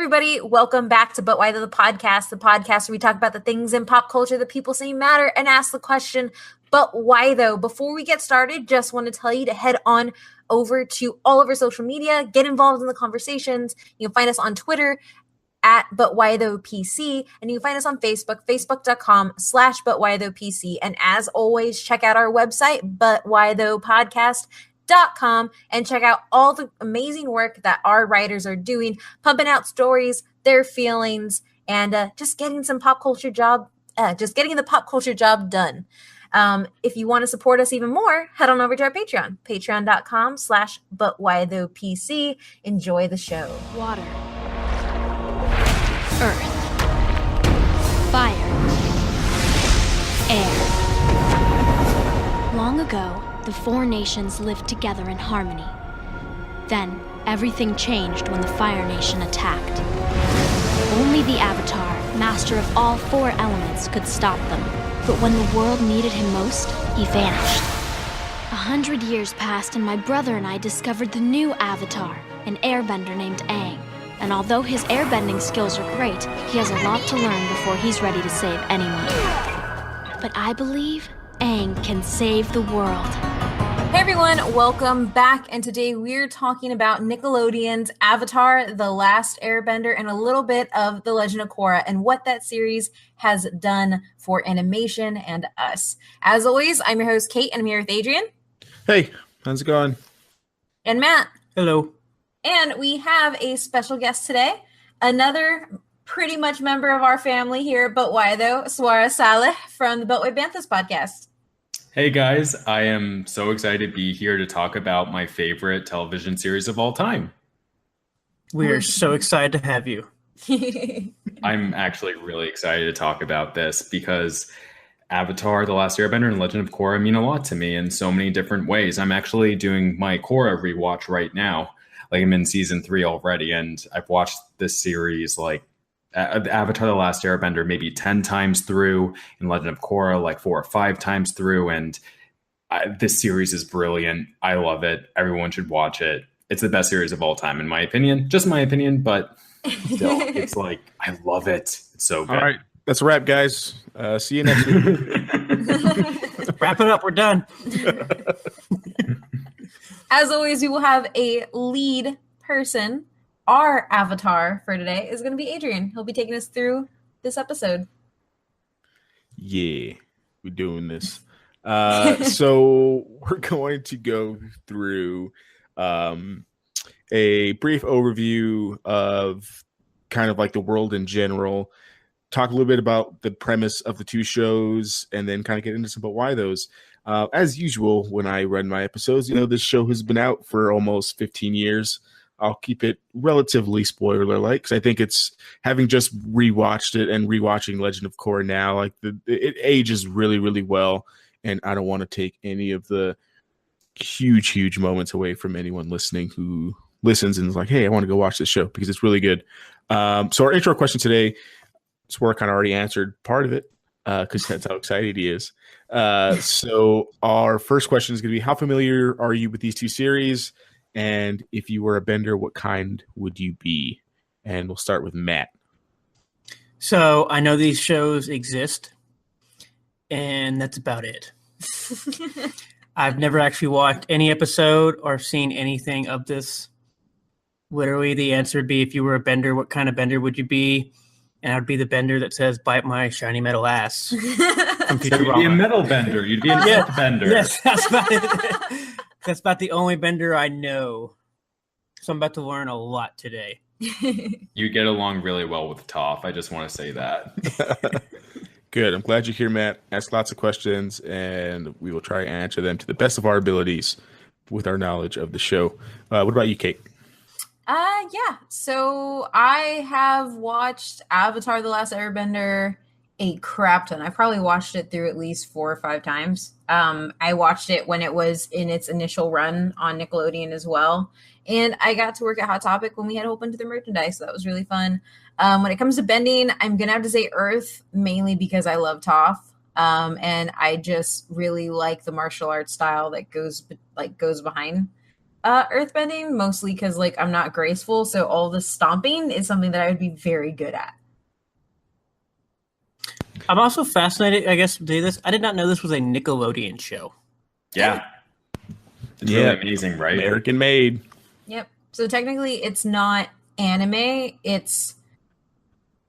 everybody, welcome back to But Why Though, the podcast where we talk about the things in pop culture that people say matter and ask the question, but why though? Before we get started, just want to tell you to head on over to all of our social media, get involved in the conversations. You can find us on Twitter at But Why Though PC, and you can find us on Facebook, facebook.com/ButWhyThoughPC. And as always, check out our website, butwhythoughpodcast.com, and check out all the amazing work that our writers are doing, pumping out stories, their feelings, and just getting the pop culture job done. If you want to support us even more, head on over to our Patreon, patreon.com/ButWhyThoughPC. Enjoy the show. Water, earth, fire, air. Long ago, the four nations lived together in harmony. Then, everything changed when the Fire Nation attacked. Only the Avatar, master of all four elements, could stop them. But when the world needed him most, he vanished. 100 years passed and my brother and I discovered the new Avatar, an airbender named Aang. And although his airbending skills are great, he has a lot to learn before he's ready to save anyone. But I believe Aang can save the world. Hey everyone, welcome back, and today we're talking about Nickelodeon's Avatar, The Last Airbender, and a little bit of The Legend of Korra and what that series has done for animation and us. As always, I'm your host, Kate, and I'm here with Adrian. Hey, how's it going? And Matt. Hello. And we have a special guest today, another pretty much member of our family here, But Why Though, Swara Salih from the Beltway Banthas podcast. Hey guys, I am so excited to be here to talk about my favorite television series of all time. We're so excited to have you. I'm actually really excited to talk about this because Avatar, The Last Airbender, and Legend of Korra mean a lot to me in so many different ways. I'm actually doing my Korra rewatch right now. Like, I'm in season 3 already, and I've watched this series like Avatar, The Last Airbender maybe 10 times through, and Legend of Korra like 4 or 5 times through, and this series is brilliant. I love it. Everyone should watch it. It's the best series of all time, in my opinion. Just my opinion, but still, it's like, I love it. It's so good. All right, that's a wrap, guys. See you next week. Wrap it up. We're done. As always, we will have a lead person. Our avatar for today is going to be Adrian. He'll be taking us through this episode. Yeah, we're doing this. So we're going to go through a brief overview of kind of like the world in general, talk a little bit about the premise of the two shows, and then kind of get into some But Why Those. As usual, when I run my episodes, this show has been out for almost 15 years. I'll keep it relatively spoiler-like because I think it's, having just rewatched it and rewatching Legend of Korra now, like it ages really, really well, and I don't want to take any of the huge moments away from anyone listening who listens and is like, hey, I want to go watch this show because it's really good. So our intro question today, Swara kind of already answered part of it because that's how excited he is. So our first question is going to be, how familiar are you with these two series? And if you were a bender, what kind would you be? And we'll start with Matt. So I know these shows exist, and that's about it. I've never actually watched any episode or seen anything of this. Literally, the answer would be, if you were a bender, what kind of bender would you be? And I'd be the bender that says, bite my shiny metal ass. So you'd be a metal bender. You'd be an earth bender. Yes, that's about it. That's about the only bender I know. So I'm about to learn a lot today. You get along really well with Toph. I just want to say that. Good. I'm glad you're here, Matt. Ask lots of questions, and we will try and answer them to the best of our abilities with our knowledge of the show. What about you, Kate? Yeah. So I have watched Avatar: The Last Airbender a crap ton. I probably watched it through at least 4 or 5 times. I watched it when it was in its initial run on Nickelodeon as well. And I got to work at Hot Topic when we had a whole bunch of the merchandise. So that was really fun. When it comes to bending, I'm going to have to say Earth, mainly because I love Toph. And I just really like the martial arts style that goes behind Earthbending, mostly because like I'm not graceful, so all the stomping is something that I would be very good at. I'm also fascinated, I guess, to do this. I did not know this was a Nickelodeon show. Yeah. It's really amazing, right? American made. Yep. So technically it's not anime, it's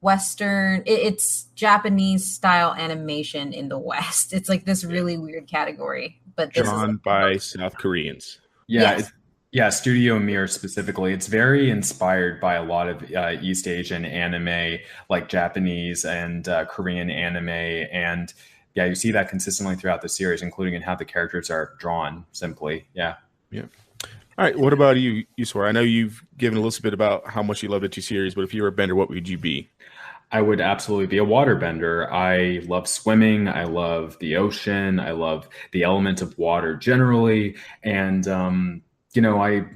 Western, it's Japanese style animation in the West. It's like this really weird category, but this drawn is by South Koreans. Yeah, Studio Mir specifically. It's very inspired by a lot of East Asian anime, like Japanese and Korean anime, and yeah, you see that consistently throughout the series, including in how the characters are drawn. Simply, yeah. All right, what about you, Swara? I know you've given a little bit about how much you love the two series, but if you were a bender, what would you be? I would absolutely be a waterbender. I love swimming. I love the ocean. I love the element of water generally. And, I'm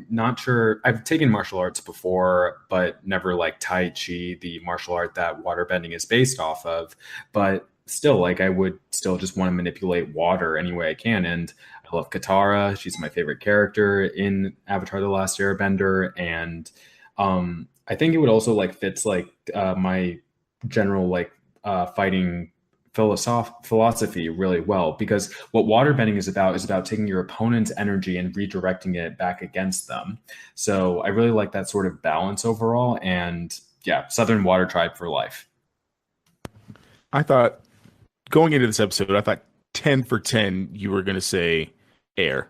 not sure. I've taken martial arts before, but never like Tai Chi, the martial art that waterbending is based off of. But still, like, I would still just want to manipulate water any way I can. And I love Katara. She's my favorite character in Avatar: The Last Airbender. And I think it would also like fits like my general like fighting philosophy really well, because what waterbending is about taking your opponent's energy and redirecting it back against them. So I really like that sort of balance overall, and yeah, Southern Water Tribe for life. I thought going into this episode, I thought 10 for 10 you were going to say air.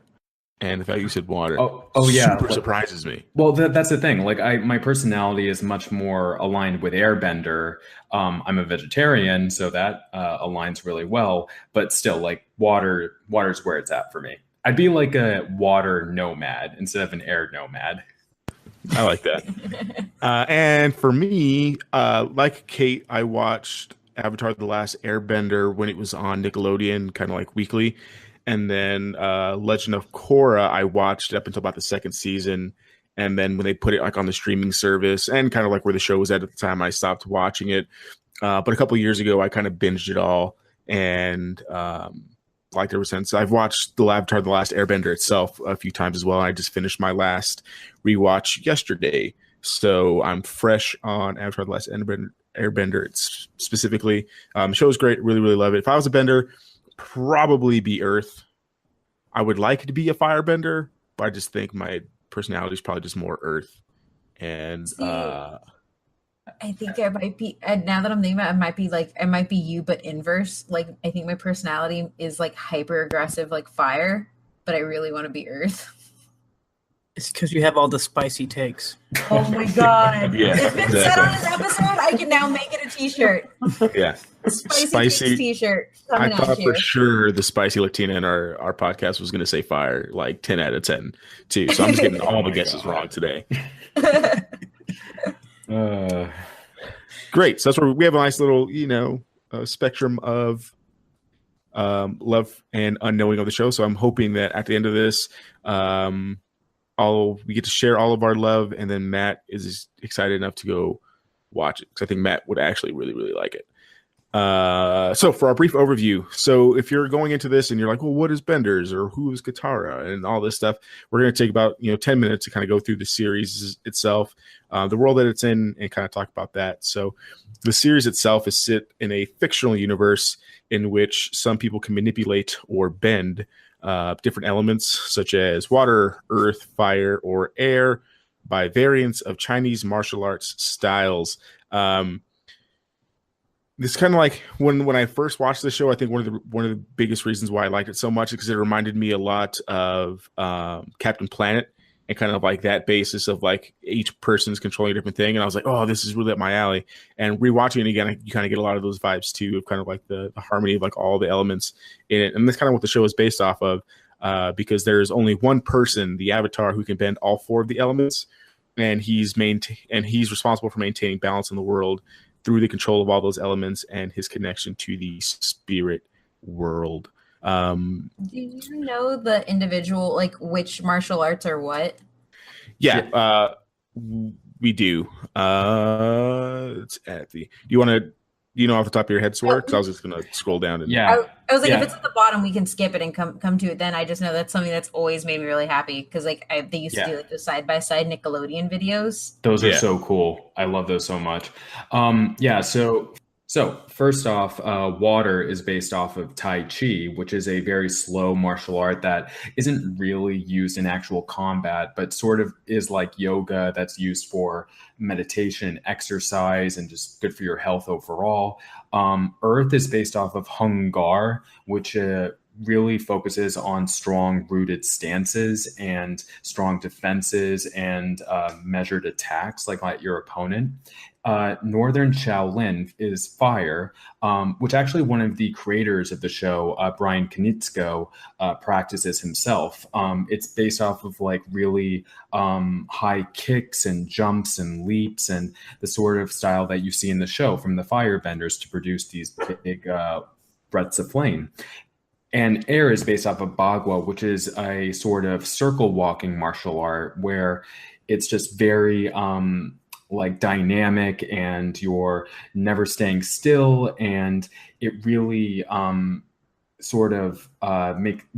And the fact you said water, yeah, super surprises me. Well, that's the thing. Like, my personality is much more aligned with airbender. I'm a vegetarian, so that aligns really well. But still, like, water's where it's at for me. I'd be like a water nomad instead of an air nomad. I like that. And for me, like Kate, I watched Avatar: The Last Airbender when it was on Nickelodeon, kind of like weekly. And then Legend of Korra, I watched up until about the second season. And then when they put it like on the streaming service and kind of like where the show was at the time, I stopped watching it. But a couple of years ago, I kind of binged it all and liked it ever since. I've watched the Avatar: The Last Airbender itself a few times as well. I just finished my last rewatch yesterday. So I'm fresh on Avatar: The Last Airbender specifically. The show is great. Really, really love it. If I was a bender, probably be Earth. I would like to be a firebender, but I just think my personality is probably just more Earth. And I think I might be, now that I'm thinking about it, I might be you, but inverse. Like, I think my personality is like hyper aggressive, like fire, but I really want to be Earth. It's because you have all the spicy takes. Oh my god! Yeah, it's been said on this episode. I can now make it a T-shirt. Yeah, spicy T-shirt. I thought for sure the spicy Latina in our podcast was going to say fire, like 10 out of 10 too. So I'm just getting all the guesses wrong today. Great. So that's where we have a nice little, spectrum of love and unknowing of the show. So I'm hoping that at the end of this, we get to share all of our love, and then Matt is excited enough to go watch it, because I think Matt would actually really, really like it. So for our brief overview, so if you're going into this and you're like, well, what is Benders, or who is Katara, and all this stuff, we're going to take about 10 minutes to kind of go through the series itself, the world that it's in, and kind of talk about that. So the series itself is set in a fictional universe in which some people can manipulate or bend different elements such as water, earth, fire, or air by variants of Chinese martial arts styles. This kind of like when I first watched the show, I think one of the biggest reasons why I liked it so much is because it reminded me a lot of Captain Planet, and kind of like that basis of like each person's controlling a different thing. And I was like, oh, this is really up my alley. And rewatching it again, you kind of get a lot of those vibes too, of kind of like the harmony of like all the elements in it. And that's kind of what the show is based off of, because there's only one person, the Avatar, who can bend all four of the elements, and he's responsible for maintaining balance in the world through the control of all those elements and his connection to the spirit world. Do you know the individual, like which martial arts are what? Yeah, we do. It's at the. Do you want to Do you know off the top of your head, Swara? Because I was just gonna scroll down and Yeah. I was like, Yeah. if it's at the bottom, we can skip it and come to it. Then I just know that's something that's always made me really happy because like they used to do like the side by side Nickelodeon videos. Those are so cool. I love those so much. Yeah. So first off, water is based off of Tai Chi, which is a very slow martial art that isn't really used in actual combat, but sort of is like yoga that's used for meditation, exercise, and just good for your health overall. Earth is based off of Hung Gar, which really focuses on strong rooted stances and strong defenses and measured attacks like at your opponent. Northern Shaolin is fire, which actually one of the creators of the show, Brian Konietzko, practices himself. It's based off of like really high kicks and jumps and leaps and the sort of style that you see in the show from the firebenders to produce these big breaths of flame. And air is based off of Bagua, which is a sort of circle walking martial art where it's just very like dynamic and you're never staying still. And it really sort of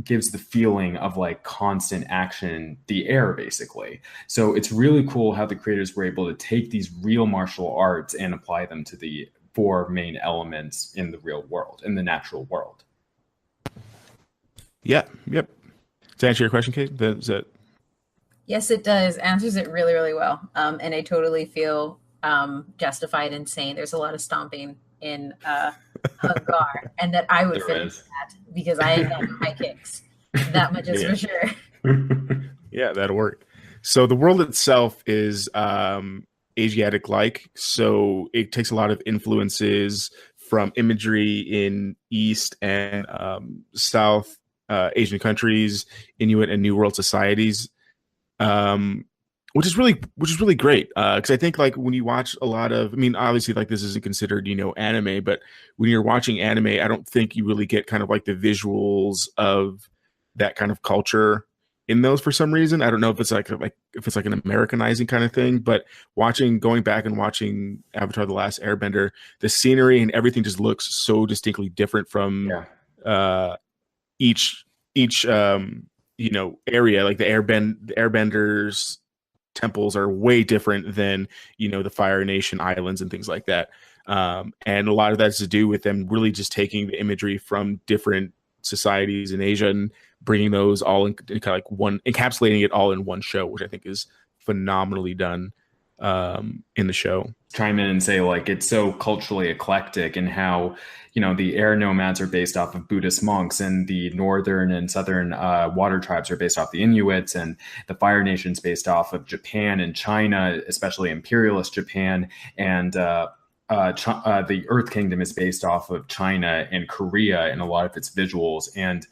gives the feeling of like constant action in the air, basically. So it's really cool how the creators were able to take these real martial arts and apply them to the four main elements in the real world, in the natural world. Yeah. Yep. To answer your question, Kate, is that? Yes, it does. Answers it really, really well. And I totally feel justified in saying there's a lot of stomping in Hagar, and that I would fit into that because I have high kicks. That much is for sure. Yeah, that'll work. So the world itself is Asiatic-like, so it takes a lot of influences from imagery in East and South Asian countries, Inuit and New World societies, which is really great. Because I think like when you watch a lot of, I mean, obviously like this isn't considered anime, but when you're watching anime, I don't think you really get kind of like the visuals of that kind of culture in those for some reason. I don't know if it's like if it's like an Americanizing kind of thing, but going back and watching Avatar: The Last Airbender, the scenery and everything just looks so distinctly different from each area. Like the Airbenders temples are way different than the Fire Nation islands and things like that. And a lot of that's to do with them really just taking the imagery from different societies in Asia and bringing those all in kind of like one, encapsulating it all in one show, which I think is phenomenally done in the show. Chime in and say like it's so culturally eclectic and how the air nomads are based off of Buddhist monks, and the northern and southern water tribes are based off the Inuits, and the Fire Nation's based off of Japan and China, especially imperialist Japan, and the Earth Kingdom is based off of China and Korea in a lot of its visuals. And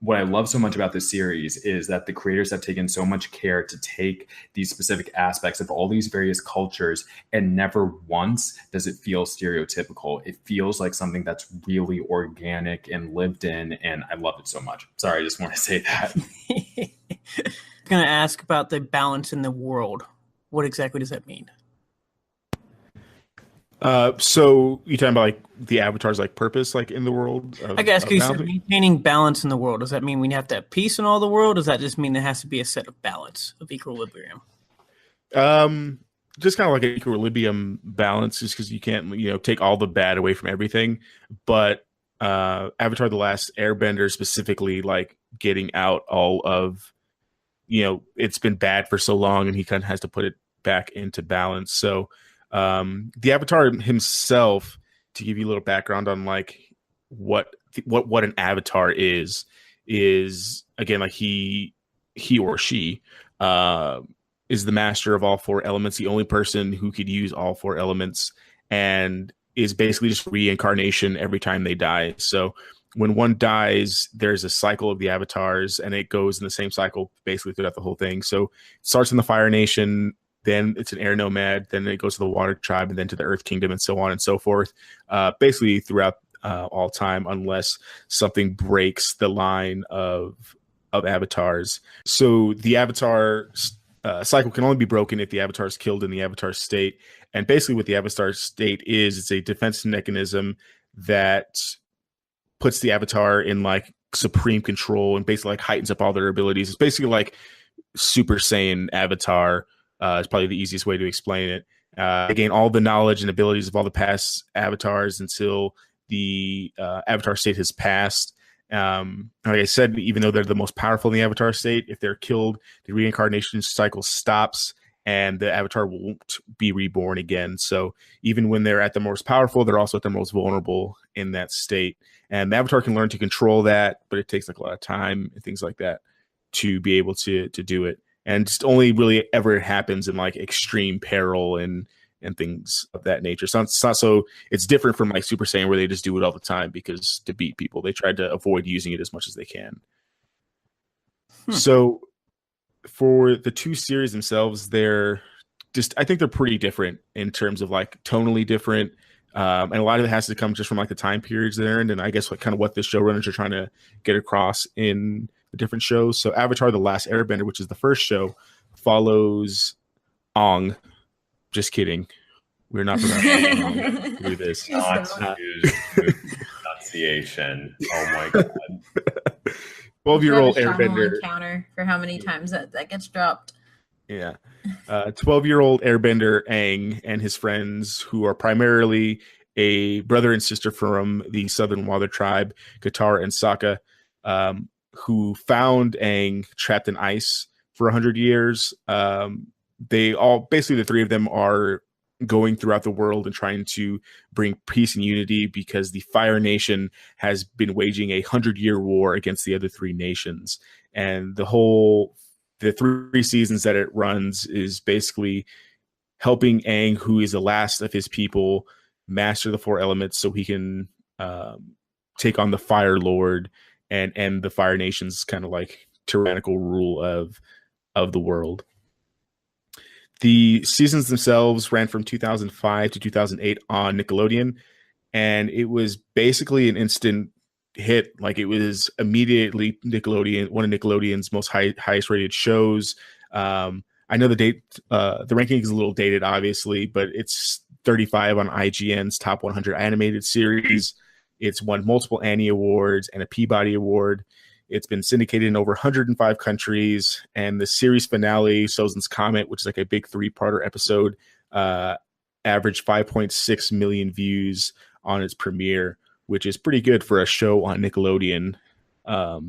what I love so much about this series is that the creators have taken so much care to take these specific aspects of all these various cultures, and never once does it feel stereotypical. It feels like something that's really organic and lived in, and I love it so much. Sorry, I just want to say that. I'm going to ask about the balance in the world. What exactly does that mean? So you talking about like the Avatar's like purpose, like in the world? I guess because you said maintaining balance in the world. Does that mean we have to have peace in all the world? Does that just mean there has to be a set of balance, of equilibrium? Just kind of like an equilibrium balance, just because you can't take all the bad away from everything. But Avatar: The Last Airbender specifically, like getting out all of it's been bad for so long, and he kind of has to put it back into balance. So. The Avatar himself, to give you a little background on like what an Avatar is again like he or she is the master of all four elements, the only person who could use all four elements, and is basically just reincarnation every time they die. So when one dies, there's a cycle of the avatars, and it goes in the same cycle basically throughout the whole thing. So it starts in the Fire Nation. Then it's an air nomad, then it goes to the water tribe, and then to the Earth Kingdom, and so on and so forth. Basically throughout all time, unless something breaks the line of avatars. So the Avatar cycle can only be broken if the avatar is killed in the avatar state. And basically what the avatar state is, it's a defense mechanism that puts the avatar in like supreme control and basically like heightens up all their abilities. It's basically like Super Saiyan avatar. Is probably the easiest way to explain it. They gain all the knowledge and abilities of all the past avatars until the avatar state has passed. Like I said, even though they're the most powerful in the avatar state, if they're killed, the reincarnation cycle stops and the avatar won't be reborn again. So even when they're at the most powerful, they're also at the most vulnerable in that state. And the avatar can learn to control that, but it takes like a lot of time and things like that to be able to do it. And just only really ever happens in like extreme peril and things of that nature. So it's different from like Super Saiyan where they just do it all the time because to beat people, they tried to avoid using it as much as they can. So for the two series themselves, I think they're pretty different in terms of like tonally different. And a lot of it has to come just from like the time periods they're in. And I guess what the showrunners are trying to get across in the different shows. So Avatar: The Last Airbender, which is the first show, follows Aang. Just kidding. We're not pronouncing through this. Not use pronunciation. Oh my god. 12-year-old Airbender counter for how many times that gets dropped. Yeah. 12-year-old Airbender Aang and his friends, who are primarily a brother and sister from the Southern Water tribe, Katara and Sokka, who found Aang trapped in ice for 100 years. They all, basically the three of them, are going throughout the world and trying to bring peace and unity because the Fire Nation has been waging a 100-year war against the other three nations. And the 3 seasons that it runs is basically helping Aang, who is the last of his people, master the 4 elements so he can take on the Fire Lord and end the Fire Nation's kind of like tyrannical rule of the world. The seasons themselves ran from 2005 to 2008 on Nickelodeon, and it was basically an instant hit. Like, it was immediately one of Nickelodeon's most highest rated shows. I know the ranking is a little dated, obviously, but it's 35 on IGN's top 100 animated series. It's won multiple Annie Awards and a Peabody Award. It's been syndicated in over 105 countries, and the series finale, Sozin's Comet, which is like a big 3-parter episode, averaged 5.6 million views on its premiere, which is pretty good for a show on Nickelodeon. But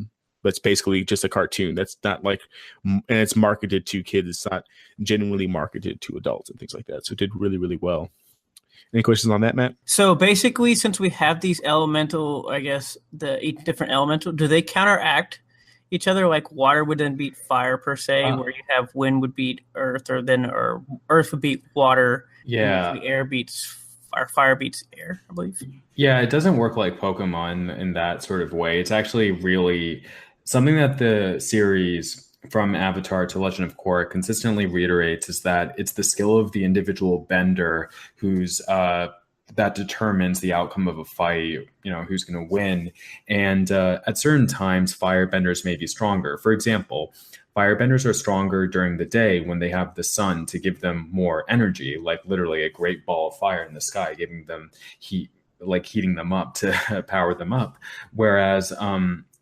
it's basically just a cartoon. That's not like, and it's marketed to kids. It's not genuinely marketed to adults and things like that. So it did really, really well. Any questions on that, Matt? So basically, since we have these elemental, I guess, each different elemental, do they counteract each other? Like water would then beat fire, per se, where you have wind would beat earth, or earth would beat water. Yeah. Air beats fire beats air, I believe. Yeah, it doesn't work like Pokemon in that sort of way. It's actually really something that the series From Avatar to Legend of Korra consistently reiterates, is that it's the skill of the individual bender who's that determines the outcome of a fight, who's going to win. And at certain times, firebenders may be stronger. For example, firebenders are stronger during the day when they have the sun to give them more energy, like literally a great ball of fire in the sky, giving them heat, like heating them up to power them up. Whereas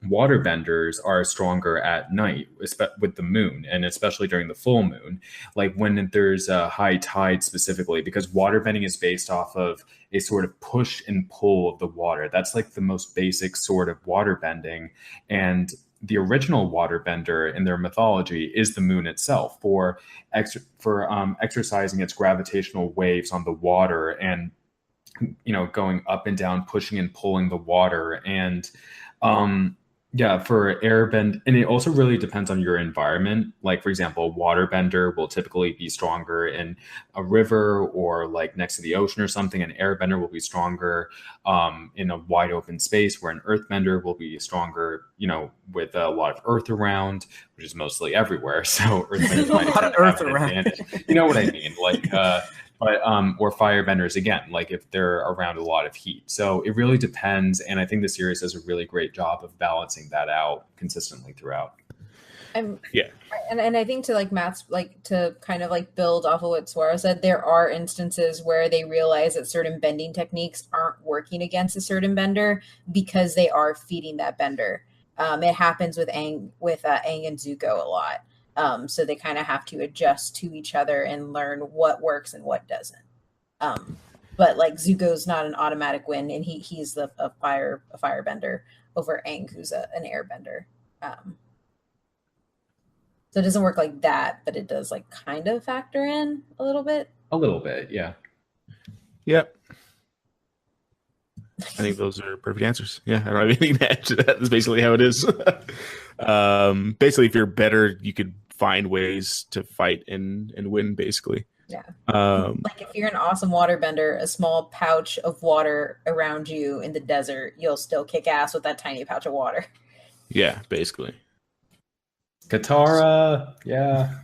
waterbenders are stronger at night with the moon, and especially during the full moon, like when there's a high tide specifically, because waterbending is based off of a sort of push and pull of the water. That's like the most basic sort of waterbending. And the original waterbender in their mythology is the moon itself for exercising its gravitational waves on the water and, going up and down, pushing and pulling the water. And, for airbend, and it also really depends on your environment. Like, for example, a waterbender will typically be stronger in a river or like next to the ocean or something. An airbender will be stronger in a wide open space, where an earthbender will be stronger, with a lot of earth around, which is mostly everywhere. So earthbenders might have earth an around. advantage. You know what I mean? Like, or firebenders, again, like if they're around a lot of heat. So it really depends. And I think the series does a really great job of balancing that out consistently throughout. Yeah. And I think to like Matt's to kind of like build off of what Swara said, there are instances where they realize that certain bending techniques aren't working against a certain bender because they are feeding that bender. It happens with Aang and Zuko a lot. So they kind of have to adjust to each other and learn what works and what doesn't. But like Zuko's not an automatic win, and he's a firebender over Aang, who's an airbender. So it doesn't work like that, but it does like kind of factor in a little bit. A little bit, yeah. Yep. I think those are perfect answers. Yeah, I don't have anything to add to that. That's basically how it is. Basically, if you're better, you could find ways to fight and win, basically. Yeah. Like if you're an awesome waterbender, a small pouch of water around you in the desert, you'll still kick ass with that tiny pouch of water. Yeah, basically. Katara, yeah.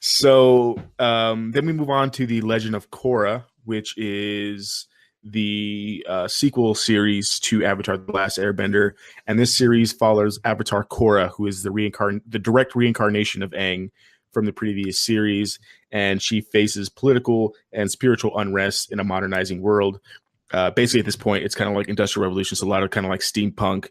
So then we move on to the Legend of Korra, which is the sequel series to Avatar: The Last Airbender, and this series follows Avatar Korra, who is the direct reincarnation of Aang from the previous series, and she faces political and spiritual unrest in a modernizing world. Basically, at this point, it's kind of like Industrial Revolution, so a lot of kind of like steampunk.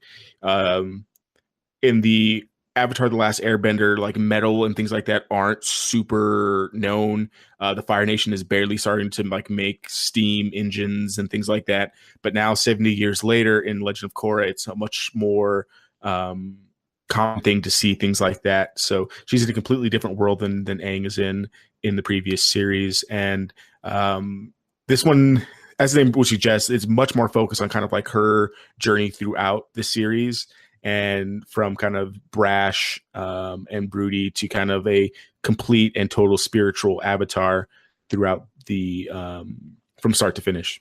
In the Avatar: The Last Airbender, like metal and things like that aren't super known. The Fire Nation is barely starting to like make steam engines and things like that. But now, 70 years later, in Legend of Korra, it's a much more common thing to see things like that. So she's in a completely different world than Aang is in the previous series. And this one, as the name would suggest, it's much more focused on kind of like her journey throughout the series, and from kind of brash and broody to kind of a complete and total spiritual avatar throughout the from start to finish.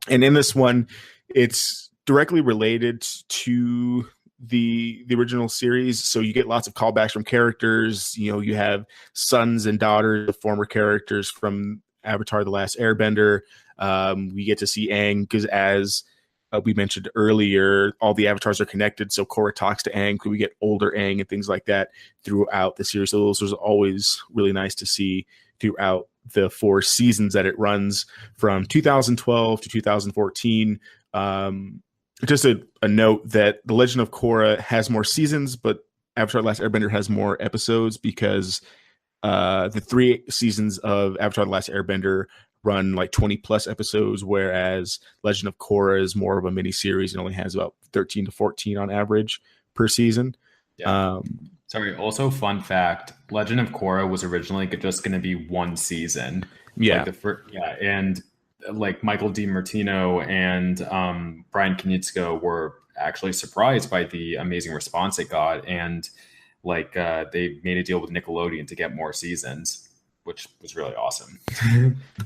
And in this one, it's directly related to the original series, so you get lots of callbacks from characters. You know, you have sons and daughters of former characters from Avatar: The Last Airbender. We get to see Aang because, as we mentioned earlier, all the avatars are connected, so Korra talks to Aang. We get older Aang and things like that throughout the series. So those was always really nice to see throughout the 4 seasons that it runs from 2012 to 2014. Just a note that The Legend of Korra has more seasons, but Avatar: The Last Airbender has more episodes because the 3 seasons of Avatar: The Last Airbender run like 20 plus episodes, whereas Legend of Korra is more of a mini series and only has about 13 to 14 on average per season. Yeah. Sorry. Also, fun fact: Legend of Korra was originally just going to be 1 season. Yeah. And like Michael DiMartino and Brian Konietzko were actually surprised by the amazing response it got, and like they made a deal with Nickelodeon to get more seasons, which was really awesome.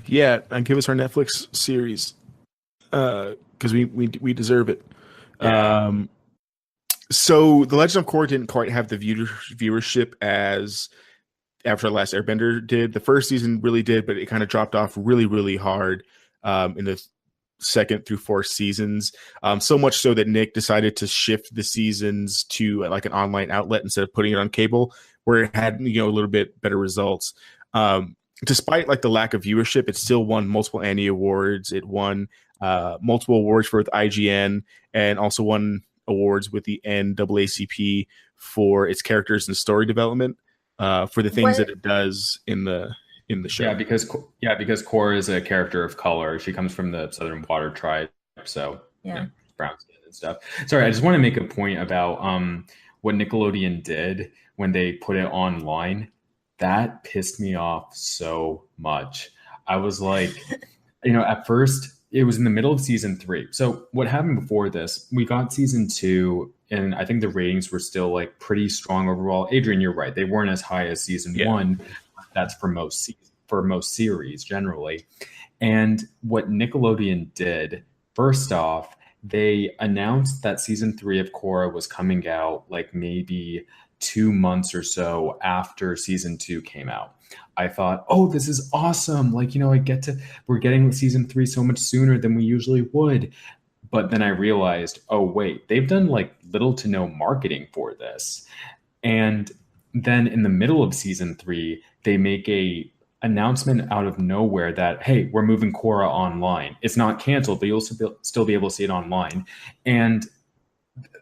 Yeah, and give us our Netflix series because we deserve it. Yeah. So The Legend of Korra didn't quite have the viewership as Avatar: The Last Airbender did. The first season really did, but it kind of dropped off really, really hard in the 2nd through 4th seasons. So much so that Nick decided to shift the seasons to like an online outlet instead of putting it on cable, where it had, you know, a little bit better results. Despite like the lack of viewership, it still won multiple Annie Awards. It won multiple awards for IGN, and also won awards with the NAACP for its characters and story development for the things that it does in the show. Yeah, because Korra is a character of color. She comes from the Southern Water Tribe, so yeah, brown skin and stuff. Sorry, I just want to make a point about what Nickelodeon did when they put it online. That pissed me off so much. I was like, at first it was in the middle of season 3. So what happened before this, we got season 2, and I think the ratings were still like pretty strong overall. Adrian, you're right. They weren't as high as season 1. That's for most series generally. And what Nickelodeon did, first off, they announced that season 3 of Korra was coming out like maybe 2 months or so after season 2 came out. I thought, oh, this is awesome. Like, we're getting season 3 so much sooner than we usually would. But then I realized, oh, wait, they've done like little to no marketing for this. And then in the middle of season 3, they make a announcement out of nowhere that, hey, we're moving Korra online. It's not canceled, but you'll still be able to see it online. And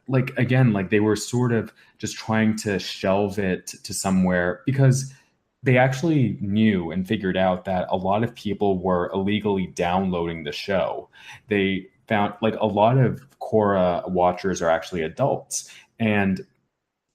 like, again, like they were sort of just trying to shelve it to somewhere, because they actually knew and figured out that a lot of people were illegally downloading the show. They found like a lot of Korra watchers are actually adults and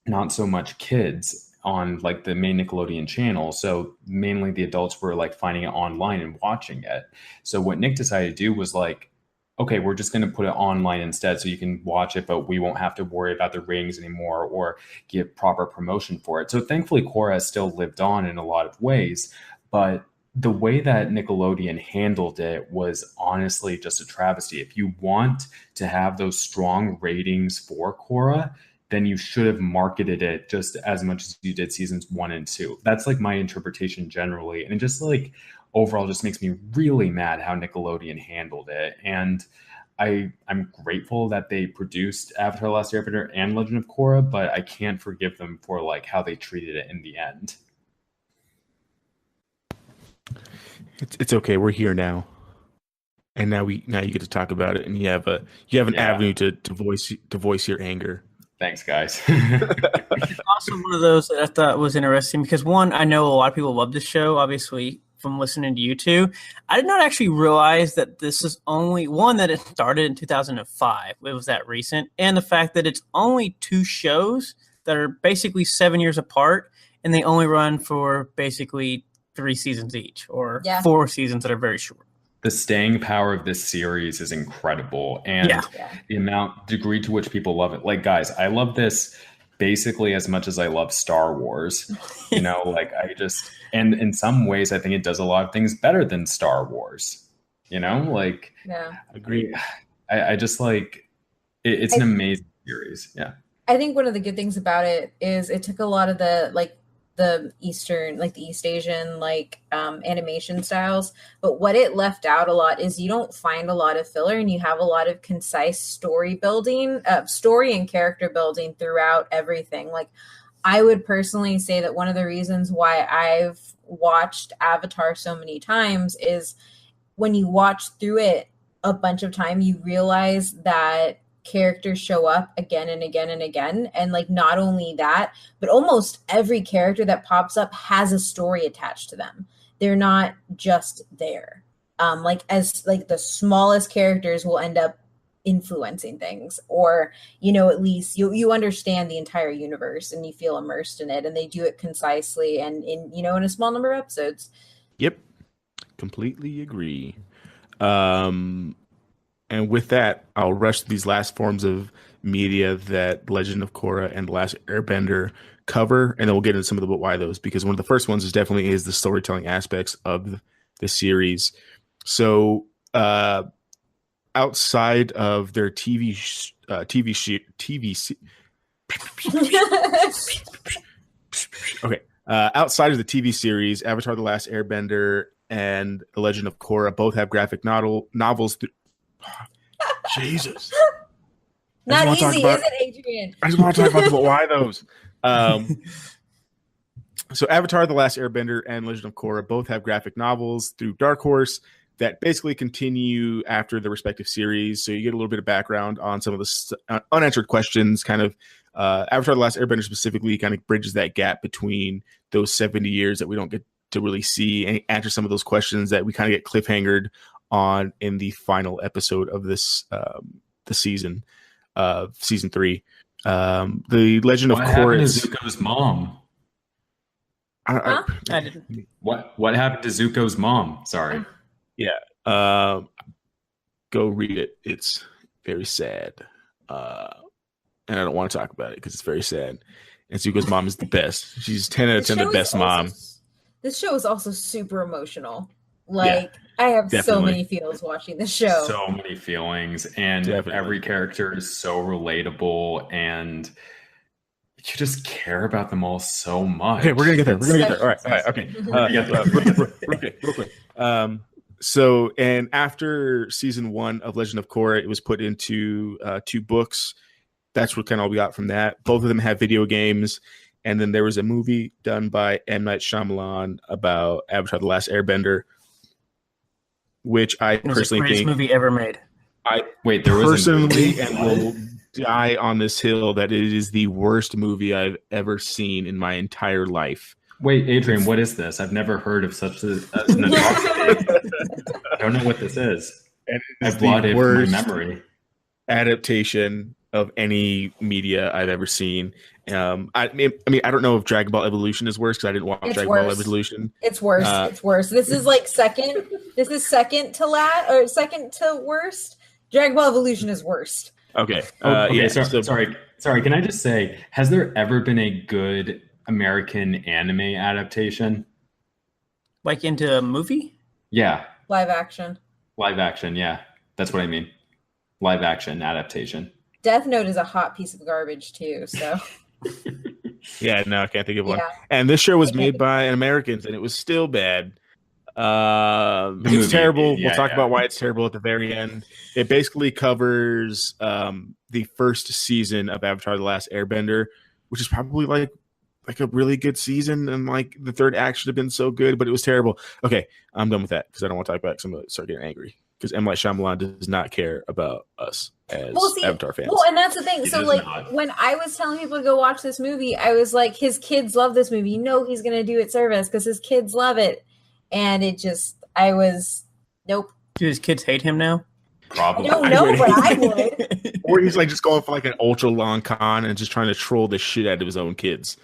not so much kids on like the main Nickelodeon channel. So mainly the adults were like finding it online and watching it. So what Nick decided to do was like, okay, we're just going to put it online instead so you can watch it, but we won't have to worry about the ratings anymore or give proper promotion for it. So thankfully, Korra has still lived on in a lot of ways, but the way that Nickelodeon handled it was honestly just a travesty. If you want to have those strong ratings for Korra, then you should have marketed it just as much as you did seasons 1 and 2. That's like my interpretation generally. And it just like overall just makes me really mad how Nickelodeon handled it. And I'm grateful that they produced Avatar: The Last Airbender and Legend of Korra, but I can't forgive them for like how they treated it in the end. It's okay. We're here now, and now you get to talk about it, and you have an avenue to voice your anger. Thanks, guys. It's also one of those that I thought was interesting because, one, I know a lot of people love this show, obviously, from listening to you two. I did not actually realize that this is only one that it started in 2005. It was that recent. And the fact that it's only 2 shows that are basically 7 years apart, and they only run for basically 3 seasons each, or 4 seasons that are very short. The staying power of this series is incredible, and the degree to which people love it. Like, guys, I love this basically as much as I love Star Wars. You know, like and in some ways, I think it does a lot of things better than Star Wars. You know, like, agree. I just like it's an amazing series. Yeah, I think one of the good things about it is it took a lot of the Eastern, like the East Asian, animation styles. But what it left out a lot is you don't find a lot of filler, and you have a lot of concise story and character building throughout everything. Like, I would personally say that one of the reasons why I've watched Avatar so many times is when you watch through it a bunch of time, you realize that characters show up again and again and again, and like not only that, but almost every character that pops up has a story attached to them. They're not just there. The smallest characters will end up influencing things, or at least you understand the entire universe and you feel immersed in it, and they do it concisely and in a small number of episodes. Yep, completely agree. And with that, I'll rush to these last forms of media that Legend of Korra and The Last Airbender cover, and then we'll get into some of the why those, because one of the first ones is the storytelling aspects of the series. So outside of their outside of the TV series, Avatar: The Last Airbender and The Legend of Korra both have graphic novels. Jesus. Not easy, is it, Adrian? I just want to talk about why those. So Avatar: The Last Airbender and Legend of Korra both have graphic novels through Dark Horse that basically continue after the respective series. So you get a little bit of background on some of the unanswered questions. Kind of Avatar: The Last Airbender specifically kind of bridges that gap between those 70 years that we don't get to really see and answer some of those questions that we kind of get cliffhangered on in the final episode of this the season 3. The Legend of Korra. Zuko's mom? I didn't. What happened to Zuko's mom? Sorry. Yeah. Go read it. It's very sad. And I don't want to talk about it because it's very sad. And Zuko's mom is the best. She's 10 out of 10 the best mom. This show is also super emotional. I have so many feels watching this show. So many feelings, and every character is so relatable, and you just care about them all so much. Okay, we're gonna get there. All right. Okay. Real quick. So, and after season 1 of Legend of Korra, it was put into 2 books. That's what kind of all we got from that. Both of them have video games, And then there was a movie done by M. Night Shyamalan about Avatar: The Last Airbender, which I personally think movie ever made. There was personally and will die on this hill that it is the worst movie I've ever seen in my entire life. Wait, Adrian, what is this? I've never heard of such an atrocity. I don't know what this is. I've blotted from my memory. Adaptation of any media I've ever seen. I mean, I don't know if Dragon Ball Evolution is worse because I didn't watch Dragon Ball Evolution. It's worse. It's worse. This is like second. This is second to last or second to worst. Dragon Ball Evolution is worst. Okay. Sorry. Can I just say, has there ever been a good American anime adaptation? Like into a movie? Yeah. Live action. Yeah. That's what I mean. Live action adaptation. Death Note is a hot piece of garbage too, so. Yeah, no, I can't think of one. And this show was made by Americans, and it was still bad. It's terrible. We'll talk about why it's terrible at the very end. It basically covers the first season of Avatar: The Last Airbender, which is probably like a really good season, and like the third act should have been so good, but it was terrible. Okay, I'm done with that because I don't want to talk about it because I'm going to start getting angry because M. Night Shyamalan does not care about us as Avatar fans. Well, and that's the thing. So like when I was telling people to go watch this movie, I was like, his kids love this movie. You know he's going to do it service because his kids love it. And it just, nope. Do his kids hate him now? Probably. I don't know, but I would. Or he's like just going for like an ultra long con and just trying to troll the shit out of his own kids.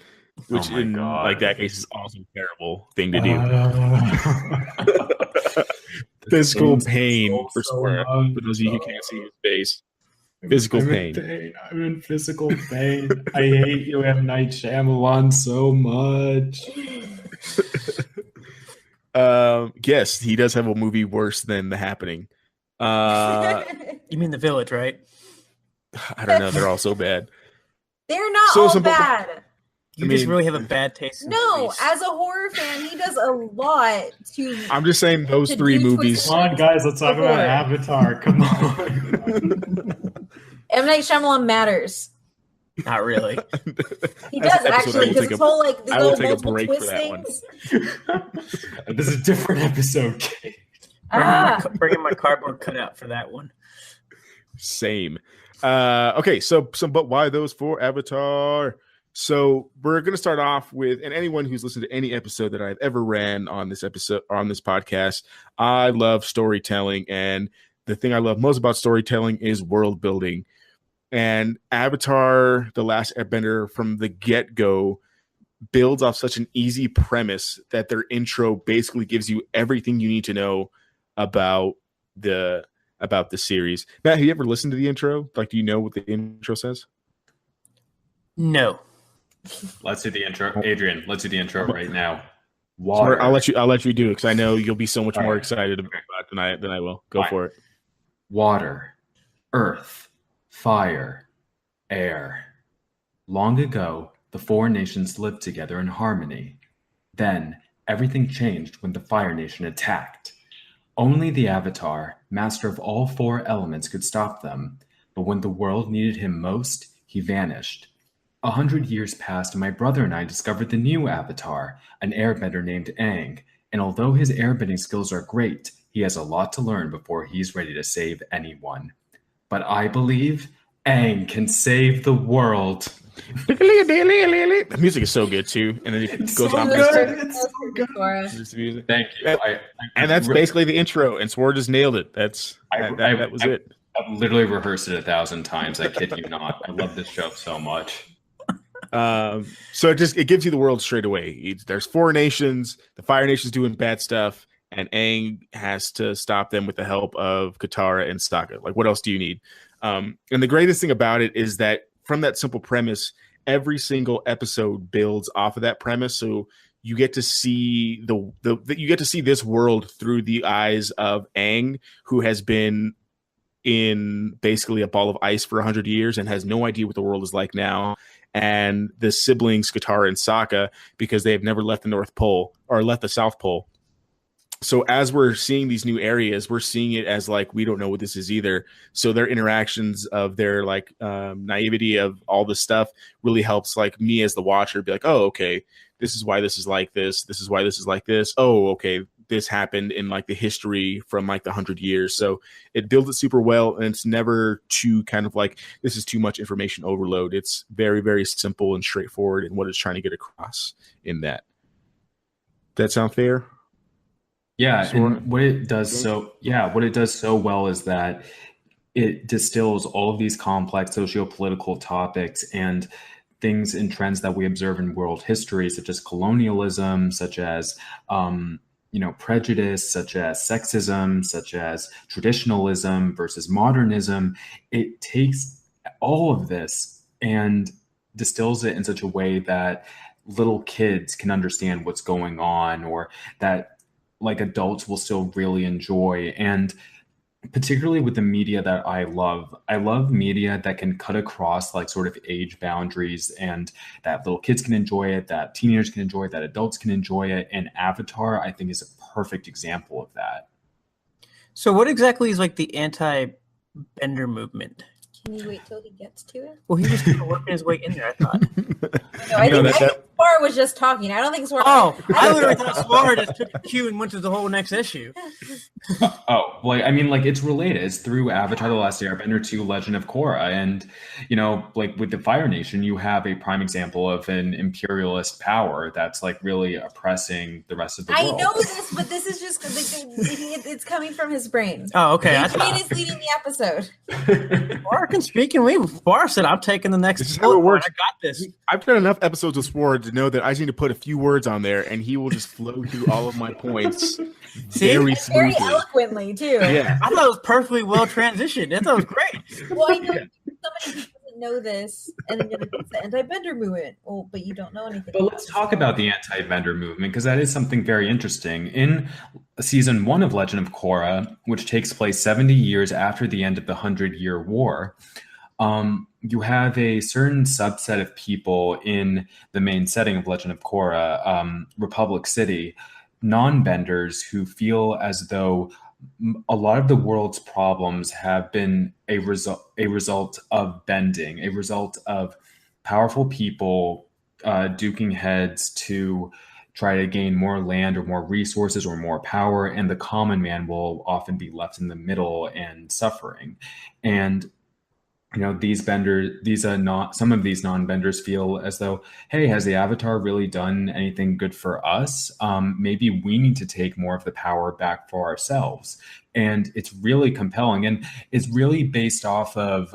Which in like that case is also a terrible thing to do. Physical pain for Swara. For those of you who can't see his face. Physical pain. I'm in physical pain. I hate you, M. Night Shyamalan, so much. Yes, he does have a movie worse than The Happening. You mean The Village, right? I don't know. They're all so bad. They're not all bad. You just really have a bad taste in movies. As a horror fan, he does a lot to. I'm just saying those three movies. Come on, guys, let's talk about Avatar. Come on. M. Night Shyamalan matters. Not really. He does actually because this whole like the little multiple twist things. This is a different episode. Kate. Bringing my cardboard cutout for that one. Same. Okay, so but why those four Avatar? So we're going to start off with, and anyone who's listened to any episode that I've ever ran on this episode or on this podcast, I love storytelling, and the thing I love most about storytelling is world building. And Avatar: The Last Airbender from the get-go builds off such an easy premise that their intro basically gives you everything you need to know about the series. Matt, have you ever listened to the intro? Like, do you know what the intro says? No. Let's do the intro. Adrian, let's do the intro right now. Water. Sorry, I'll let you do it because I know you'll be so much more excited about it than I will. Go for it. Water, earth, fire, air. Long ago, the four nations lived together in harmony. Then, everything changed when the Fire Nation attacked. Only the Avatar, master of all four elements, could stop them. But when the world needed him most, he vanished. 100 years passed and my brother and I discovered the new Avatar, an airbender named Aang. And although his airbending skills are great, he has a lot to learn before he's ready to save anyone. But I believe Aang can save the world. The music is so good too, and then it goes so on. It's so good. Thank you. And that's basically the intro, and Swara just nailed it. That was it. I've literally rehearsed it 1,000 times. I kid you not. I love this show so much. So it gives you the world straight away. There's four nations. The Fire Nation's doing bad stuff, and Aang has to stop them with the help of Katara and Sokka. Like, what else do you need? And the greatest thing about it is that from that simple premise, every single episode builds off of that premise. So you get to see you get to see this world through the eyes of Aang, who has been in basically a ball of ice for 100 years and has no idea what the world is like now. And the siblings Katara and Sokka, because they have never left the North Pole or left the South Pole, So as we're seeing these new areas, we're seeing it as like we don't know what this is either. So their interactions of their like naivety of all this stuff really helps like me as the watcher be like, oh, okay, this is why this is like this. This is why this is like this. Oh, okay, this happened in like the history from like the 100 years. So it builds it super well, and it's never too kind of like this is too much information overload. It's very, very simple and straightforward in what it's trying to get across in that. Does that sound fair? Yeah, and what it does so well is that it distills all of these complex socio-political topics and things and trends that we observe in world history, such as colonialism, such as prejudice, such as sexism, such as traditionalism versus modernism. It takes all of this and distills it in such a way that little kids can understand what's going on, or that like adults will still really enjoy. And particularly with the media that I love media that can cut across like sort of age boundaries, and that little kids can enjoy it, that teenagers can enjoy it, that adults can enjoy it. And Avatar, I think, is a perfect example of that. So what exactly is like the anti-bender movement? Can you wait till he gets to it? Well, he was kind of working his way in there, I thought. No, I think Swara was just talking. I don't think Swara. Oh, I literally thought Swara just took the cue and went to the whole next issue. Well, I mean, like it's related. It's through Avatar: The Last Airbender to Legend of Korra, and like with the Fire Nation, you have a prime example of an imperialist power that's like really oppressing the rest of the world. I know this, but this is just it's coming from his brain. Oh, okay. Adrian is leading the episode. Swara can speak, and Swara said, "I'm taking the next." This is how it works. I got this. I've done enough episodes with Swara to know that I just need to put a few words on there, and he will just flow through all of my points very smoothly, very eloquently too. Yeah, I thought it was perfectly well transitioned. I thought it was great. Well, I know somebody who doesn't know this, and then it's the anti-bender movement. Oh, but you don't know anything. But let's talk about the anti-bender movement, because that is something very interesting. In season 1 of Legend of Korra, which takes place 70 years after the end of the 100-Year War, you have a certain subset of people in the main setting of Legend of Korra, Republic City, non-benders, who feel as though a lot of the world's problems have been a result of bending, a result of powerful people duking heads to try to gain more land or more resources or more power, and the common man will often be left in the middle and suffering. And some of these non-benders feel as though, hey, has the Avatar really done anything good for us? Maybe we need to take more of the power back for ourselves. And it's really compelling, and it's really based off of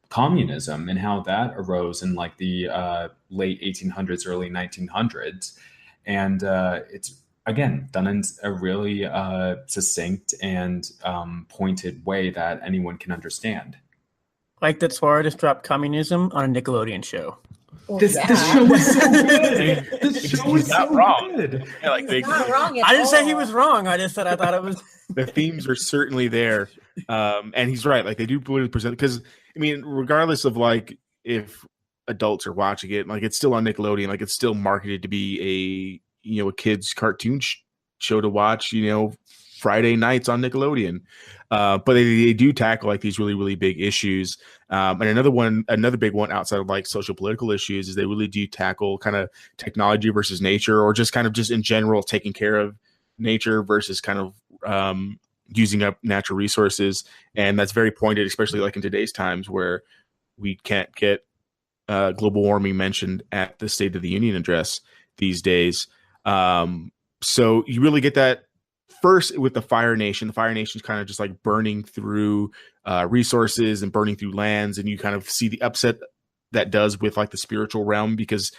communism and how that arose in like the late 1800s, early 1900s. And it's, again, done in a really succinct and pointed way that anyone can understand. Like that Swara just dropped communism on a Nickelodeon show. This show was so good. This show was so good. Yeah, like not wrong at I didn't say he all. was wrong. I just said I thought it was. the themes are certainly there, and he's right. Like they do politically present, because I mean, regardless of like if adults are watching it, like it's still on Nickelodeon. Like it's still marketed to be a kids cartoon show to watch. Friday nights on Nickelodeon. But they do tackle like these really, really big issues. And another big one outside of like social political issues is they really do tackle kind of technology versus nature, or just kind of just in general taking care of nature versus kind of using up natural resources. And that's very pointed, especially like in today's times where we can't get global warming mentioned at the State of the Union address these days. So you really get that first with the Fire Nation. The Fire Nation is kind of just like burning through resources and burning through lands, and you kind of see the upset that does with like the spiritual realm, because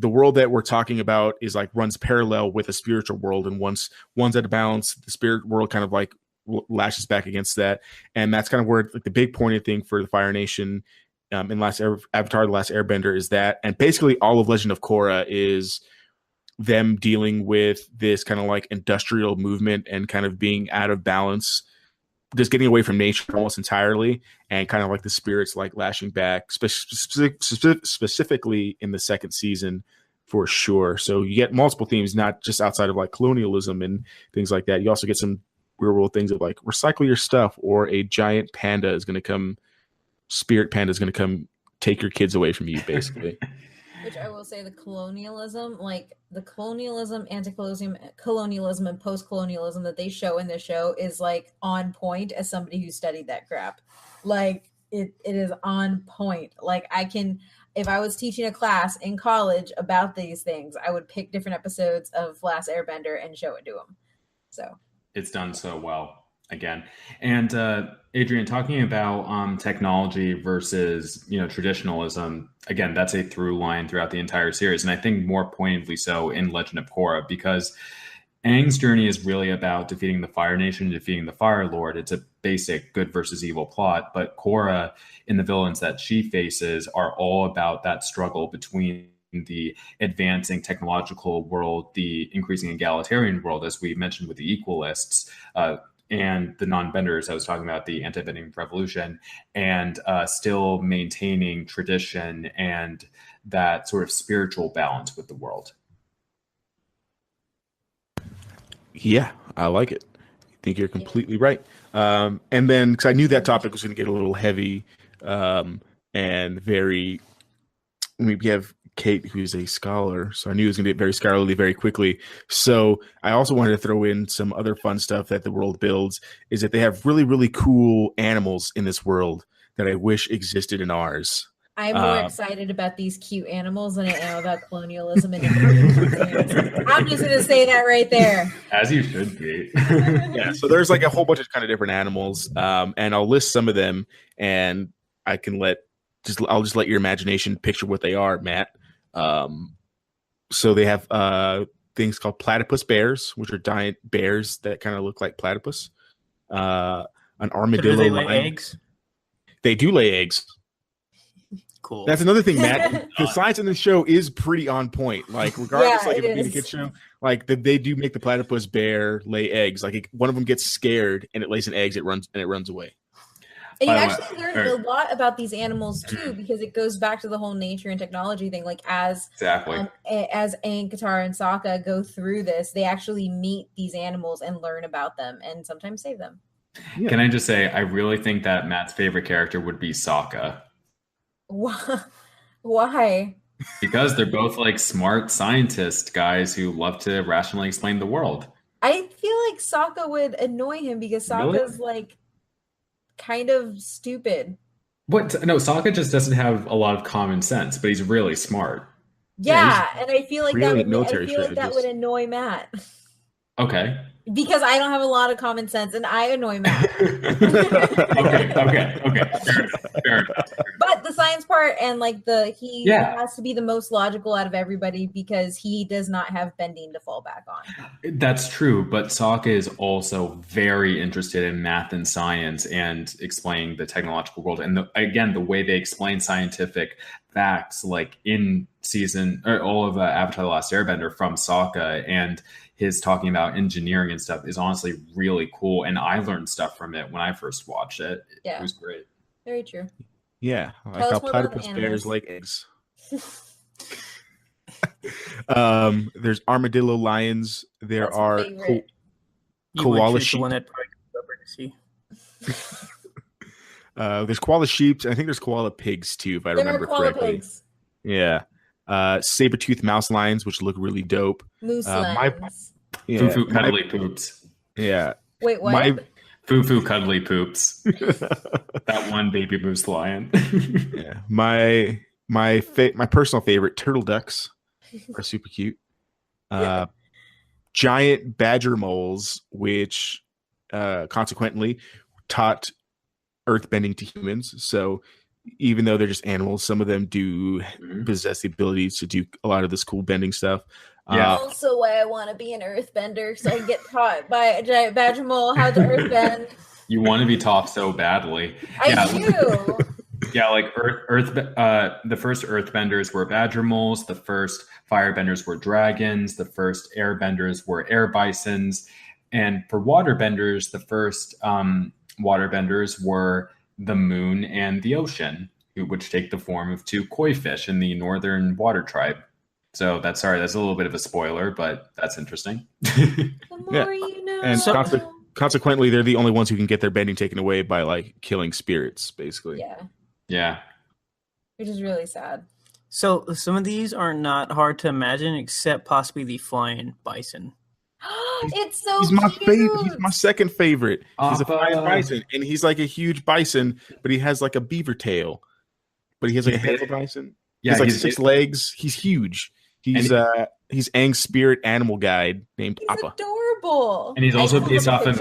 the world that we're talking about is like runs parallel with a spiritual world, and once one's out of balance, the spirit world kind of like lashes back against that. And that's kind of where like the big pointed thing for the Fire Nation in Avatar: The Last Airbender is that, and basically all of Legend of Korra is them dealing with this kind of like industrial movement and kind of being out of balance, just getting away from nature almost entirely, and kind of like the spirits like lashing back, specifically in the second season. for sure. So you get multiple themes, not just outside of like colonialism and things like that. You also get some real world things of like recycle your stuff, or a giant panda is going to come, spirit panda is going to come take your kids away from you, basically. Which I will say, the colonialism, like the colonialism, anti-colonialism, and post-colonialism that they show in this show is like on point as somebody who studied that crap. Like it is on point. Like if I was teaching a class in college about these things, I would pick different episodes of Last Airbender and show it to them. So it's done so well. Again, and Adrian, talking about technology versus traditionalism, again, that's a through line throughout the entire series, and I think more pointedly so in Legend of Korra, because Aang's journey is really about defeating the Fire Nation, defeating the Fire Lord. It's a basic good versus evil plot, but Korra and the villains that she faces are all about that struggle between the advancing technological world, the increasing egalitarian world, as we mentioned with the equalists, and the non-benders. I was talking about the anti-bending revolution, and still maintaining tradition and that sort of spiritual balance with the world. Yeah, I like it. I think you're completely right. And then, because I knew that topic was going to get a little heavy and very, we have Kate, who's a scholar, so I knew it was going to get very scholarly very quickly. So I also wanted to throw in some other fun stuff that the world builds, is that they have really, really cool animals in this world that I wish existed in ours. I'm more excited about these cute animals than I am about colonialism. And I'm just going to say that right there. As you should be. Yeah, so there's like a whole bunch of kind of different animals, and I'll list some of them, and I can I'll just let your imagination picture what they are, Matt. So they have things called platypus bears, which are giant bears that kind of look like platypus. An armadillo. So do they lay eggs? They do lay eggs. Cool. That's another thing, Matt. The science in the show is pretty on point. Like, regardless, like if it being a kid show, like they do make the platypus bear lay eggs. Like one of them gets scared and it lays an egg, it runs away. And you actually learn a lot about these animals too, because it goes back to the whole nature and technology thing. Like as Aang, Katara, and Sokka go through this, they actually meet these animals and learn about them, and sometimes save them. Yeah. Can I just say, I really think that Matt's favorite character would be Sokka. Why? Because they're both like smart scientist guys who love to rationally explain the world. I feel like Sokka would annoy him because Sokka's like kind of stupid. What? No, Sokka just doesn't have a lot of common sense, but he's really smart. Yeah, and I feel like really that would annoy Matt. Okay. Because I don't have a lot of common sense, and I annoy Matt. Okay. Fair enough. But the science part and like he has to be the most logical out of everybody because he does not have bending to fall back on. That's true, but Sokka is also very interested in math and science and explaining the technological world. And again, the way they explain scientific facts, like in season or all of Avatar: The Last Airbender from Sokka, and his talking about engineering and stuff is honestly really cool. And I learned stuff from it when I first watched it. Yeah. It was great. Very true. Yeah. I like how platypus bears lay eggs. There's armadillo lions. There are koala sheep. One that probably see. There's koala sheep. I think there's koala pigs too, if I remember correctly. Pigs. Yeah. Saber-toothed mouse lions, which look really dope. Moose lions. Foo-foo cuddly poops. Yeah. Wait, what? Foo-foo cuddly poops. That one baby moose lion. Yeah. My personal favorite, turtle ducks, are super cute. Giant badger moles, which consequently taught earthbending to humans. So even though they're just animals, some of them do possess the ability to do a lot of this cool bending stuff. Yeah. Also why I want to be an earthbender, so I can get taught by a giant badger mole how to earthbend. You want to be taught so badly. I do. Yeah, like the first earthbenders were badger moles, the first firebenders were dragons, the first airbenders were air bisons, and for waterbenders, the first waterbenders were the moon and the ocean, which take the form of two koi fish in the northern water tribe. So that's a little bit of a spoiler, but that's interesting. The more you know. And consequently, they're the only ones who can get their bending taken away by like killing spirits, basically. Yeah. Which is really sad. So some of these are not hard to imagine, except possibly the flying bison. It's so He's my cute. favorite. He's my second favorite. He's a flying Appa. bison, and he's like a huge bison, but he has like a beaver tail. But he has like a head of a bison. Yeah, He's like 6 legs. He's huge. He's Aang's spirit animal guide named He's Appa. adorable. And he's also based off of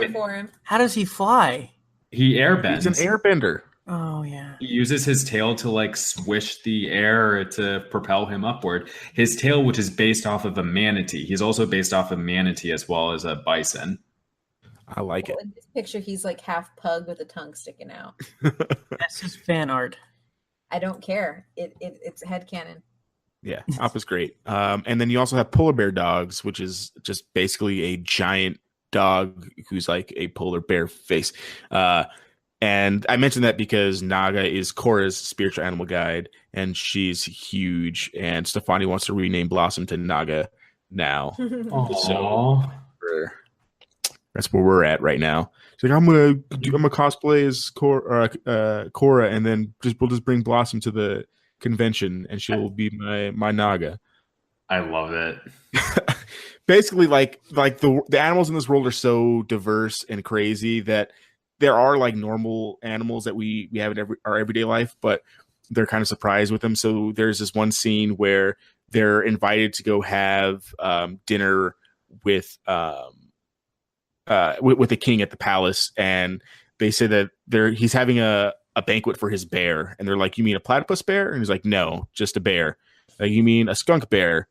How does he fly? he airbends. He's an airbender. Oh yeah. He uses his tail to like swish the air to propel him upward. His tail, which is based off of a manatee. He's also based off of manatee as well as a bison. I like it. In this picture, he's like half pug with a tongue sticking out. That's just fan art. I don't care. It's headcanon. Yeah, Appa's great. And then you also have polar bear dogs, which is just basically a giant dog who's like a polar bear face. And I mentioned that because Naga is Korra's spiritual animal guide, and she's huge. And Stefani wants to rename Blossom to Naga now. So that's where we're at right now. She's like, I'm gonna cosplay as Korra, and then we'll just bring Blossom to the convention, and she'll be my Naga. I love it. Basically, like the animals in this world are so diverse and crazy that there are like normal animals that we have in our everyday life, but they're kind of surprised with them. So there's this one scene where they're invited to go have dinner with the king at the palace, and they say that he's having a banquet for his bear, and they're like, "You mean a platypus bear?" And he's like, "No, just a bear." Like, "You mean a skunk bear?"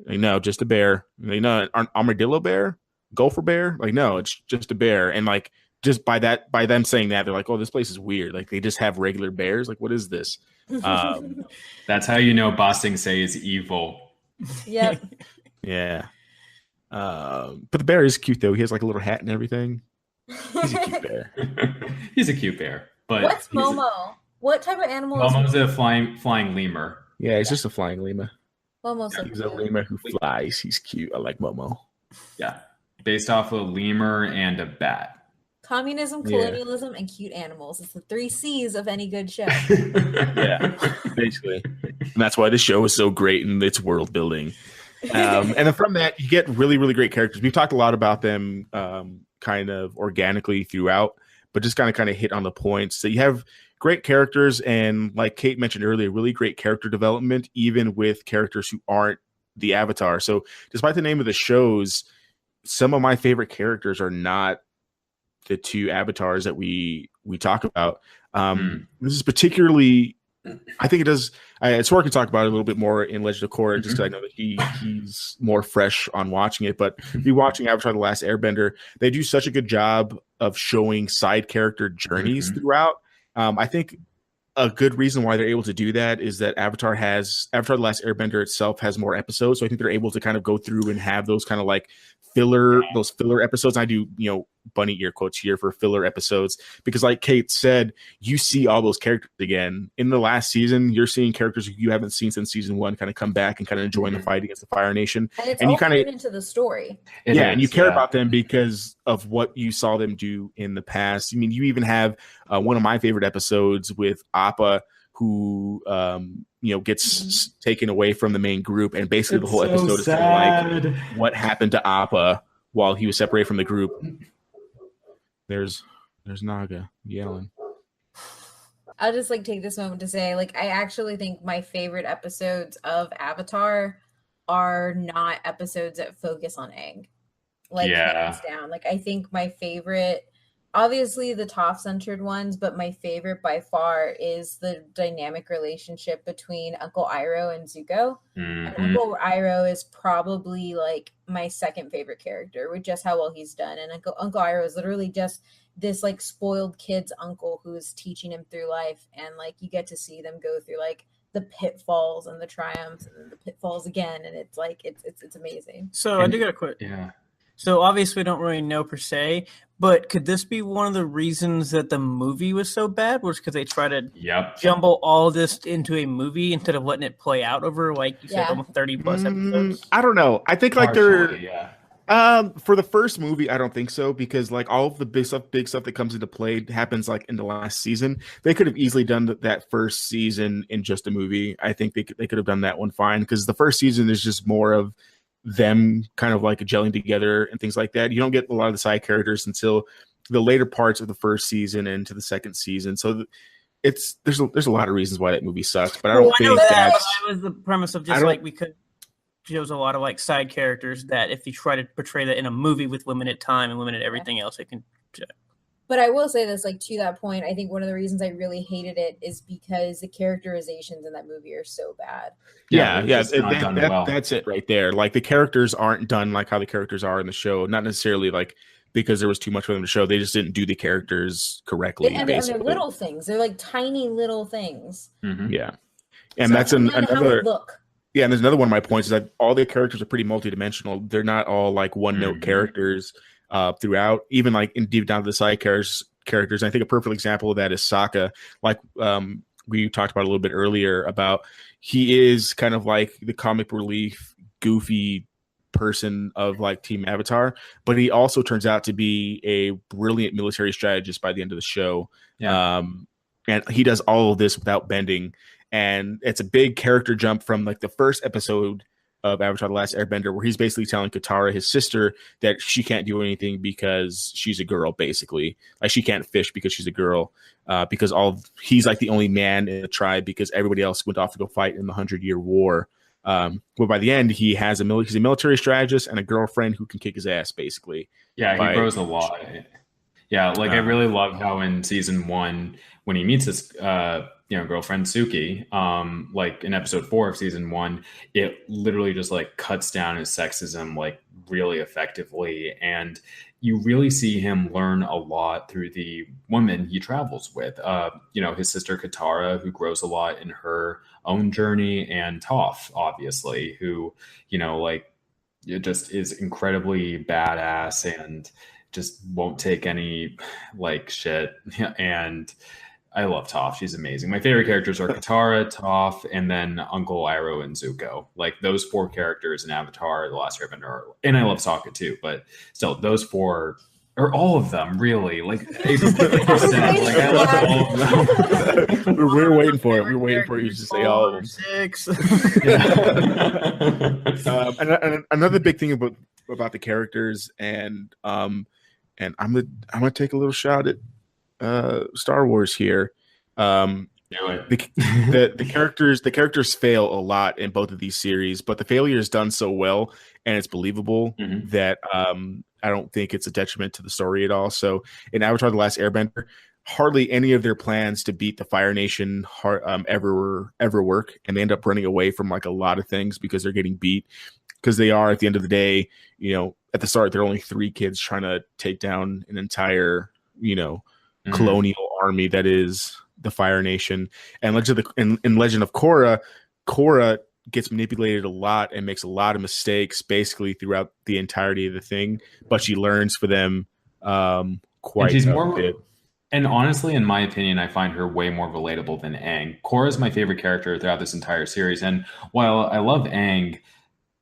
Like, "No, just a bear." Like, "No, an armadillo bear, gopher bear?" Like, "No, it's just a bear." And like, just by them saying that, they're like, "Oh, this place is weird. Like, they just have regular bears. Like, what is this?" That's how you know Ba Sing Se is evil. Yep. Yeah. But the bear is cute though. He has like a little hat and everything. He's a cute bear. He's a cute bear. But what's Momo? What type of animal is Momo's a flying lemur. Yeah, he's just a flying lemur. Momo's so He's a cute. lemur who flies. He's cute. I like Momo. Yeah. Based off a lemur and a bat. Communism, colonialism, and cute animals. It's the 3 C's of any good show. Yeah, basically. And that's why the show is so great in its world building. And then from that, you get really, really great characters. We've talked a lot about them kind of organically throughout, but just kind of hit on the points. So you have great characters, and like Kate mentioned earlier, really great character development, even with characters who aren't the Avatar. So despite the name of the shows, some of my favorite characters are not the 2 avatars that we talk about. This is particularly, I think it does. Swara can talk about it a little bit more in Legend of Korra, just because I know that he's more fresh on watching it. But watching Avatar: The Last Airbender, they do such a good job of showing side character journeys throughout. I think a good reason why they're able to do that is that Avatar: The Last Airbender itself has more episodes, so I think they're able to kind of go through and have those kind of like filler episodes. I do, bunny ear quotes here for filler episodes, because like Kate said, you see all those characters again in the last season. You're seeing characters you haven't seen since season 1 kind of come back and kind of enjoying the fight against the Fire Nation, And it's and all you kind of into the story. and you care about them because of what you saw them do in the past. I mean, you even have one of my favorite episodes with Appa, who gets taken away from the main group, and basically the whole episode is kind of like what happened to Appa while he was separated from the group. There's Naga yelling. I'll just take this moment to say, I actually think my favorite episodes of Avatar are not episodes that focus on Aang. Hands down. I think my favorite, obviously the Toph-centered ones, but my favorite by far is the dynamic relationship between Uncle Iroh and Zuko. And Uncle Iroh is probably my second favorite character, with just how well he's done. And Uncle Iroh is literally just this spoiled kid's uncle who is teaching him through life, and you get to see them go through the pitfalls and the triumphs and the pitfalls again, and it's amazing. So I do got a quick. Yeah. So obviously we don't really know per se, But could this be one of the reasons that the movie was so bad? Was because they try to Yep. jumble all this into a movie instead of letting it play out over, like you said, almost 30 plus episodes? I don't know. I think like Partially, yeah. for the first movie, I don't think so, because like all of the big stuff that comes into play happens like in the last season. They could have easily done that first season in just a movie. I think they could have done that one fine, because the first season is just more of them kind of like gelling together and things like that. You don't get a lot of the side characters until the later parts of the first season and into the second season. So there's a lot of reasons why that movie sucks, but I don't think that was the premise of just like we could shows a lot of like side characters that if you try to portray that in a movie with limited time and limited everything else, it can. But I will say this, like, to that point, I think one of the reasons I really hated it is because the characterizations in that movie are so bad. That's it right there. Like, the characters aren't done like how the characters are in the show. Not necessarily like because there was too much for them to show. They just didn't do the characters correctly. And they're little things. They're like tiny little things. Mm-hmm. Yeah. And that's another look. Yeah, and there's another one of my points is that all the characters are pretty multidimensional. They're not all like one-note characters throughout, even like deep down to the side characters. And I think a perfect example of that is Sokka. Like we talked about a little bit earlier about he is kind of like the comic relief, goofy person of like Team Avatar, but he also turns out to be a brilliant military strategist by the end of the show. Yeah. And he does all of this without bending. And it's a big character jump from like the first episode of Avatar: The Last Airbender, where he's basically telling Katara, his sister, that she can't do anything because she's a girl, basically. Like, she can't fish because she's a girl, because he's like the only man in the tribe because everybody else went off to go fight in the 100-Year War. But by the end, he's a military strategist and a girlfriend who can kick his ass, basically. Yeah, he grows a lot. Yeah, like I really love how in season 1, when he meets his girlfriend Suki, like in episode 4 of season 1, it literally just like cuts down his sexism like really effectively, and you really see him learn a lot through the woman he travels with. His sister Katara, who grows a lot in her own journey, and Toph, obviously, who it just is incredibly badass and just won't take any like shit. And I love Toph. She's amazing. My favorite characters are Katara, Toph, and then Uncle Iroh and Zuko. Like, those 4 characters in Avatar: The Last Airbender, and I love Sokka too, but still, those 4 or all of them, really. Like, 50%. Like, I love all of them. We're waiting for it. We're waiting for you to say all of them. 6. And another big thing about the characters, and I'm gonna take a little shot at Star Wars here. The characters fail a lot in both of these series, but the failure is done so well and it's believable that I don't think it's a detriment to the story at all. So in Avatar: The Last Airbender, hardly any of their plans to beat the Fire Nation ever work, and they end up running away from like a lot of things because they're getting beat. Because they are, at the end of the day, at the start, there are only 3 kids trying to take down an entire, colonial army that is the Fire Nation. And in Legend of Korra, Korra gets manipulated a lot and makes a lot of mistakes basically throughout the entirety of the thing, but she learns for them quite a bit. And honestly, in my opinion, I find her way more relatable than Aang. Korra is my favorite character throughout this entire series, and while I love Aang,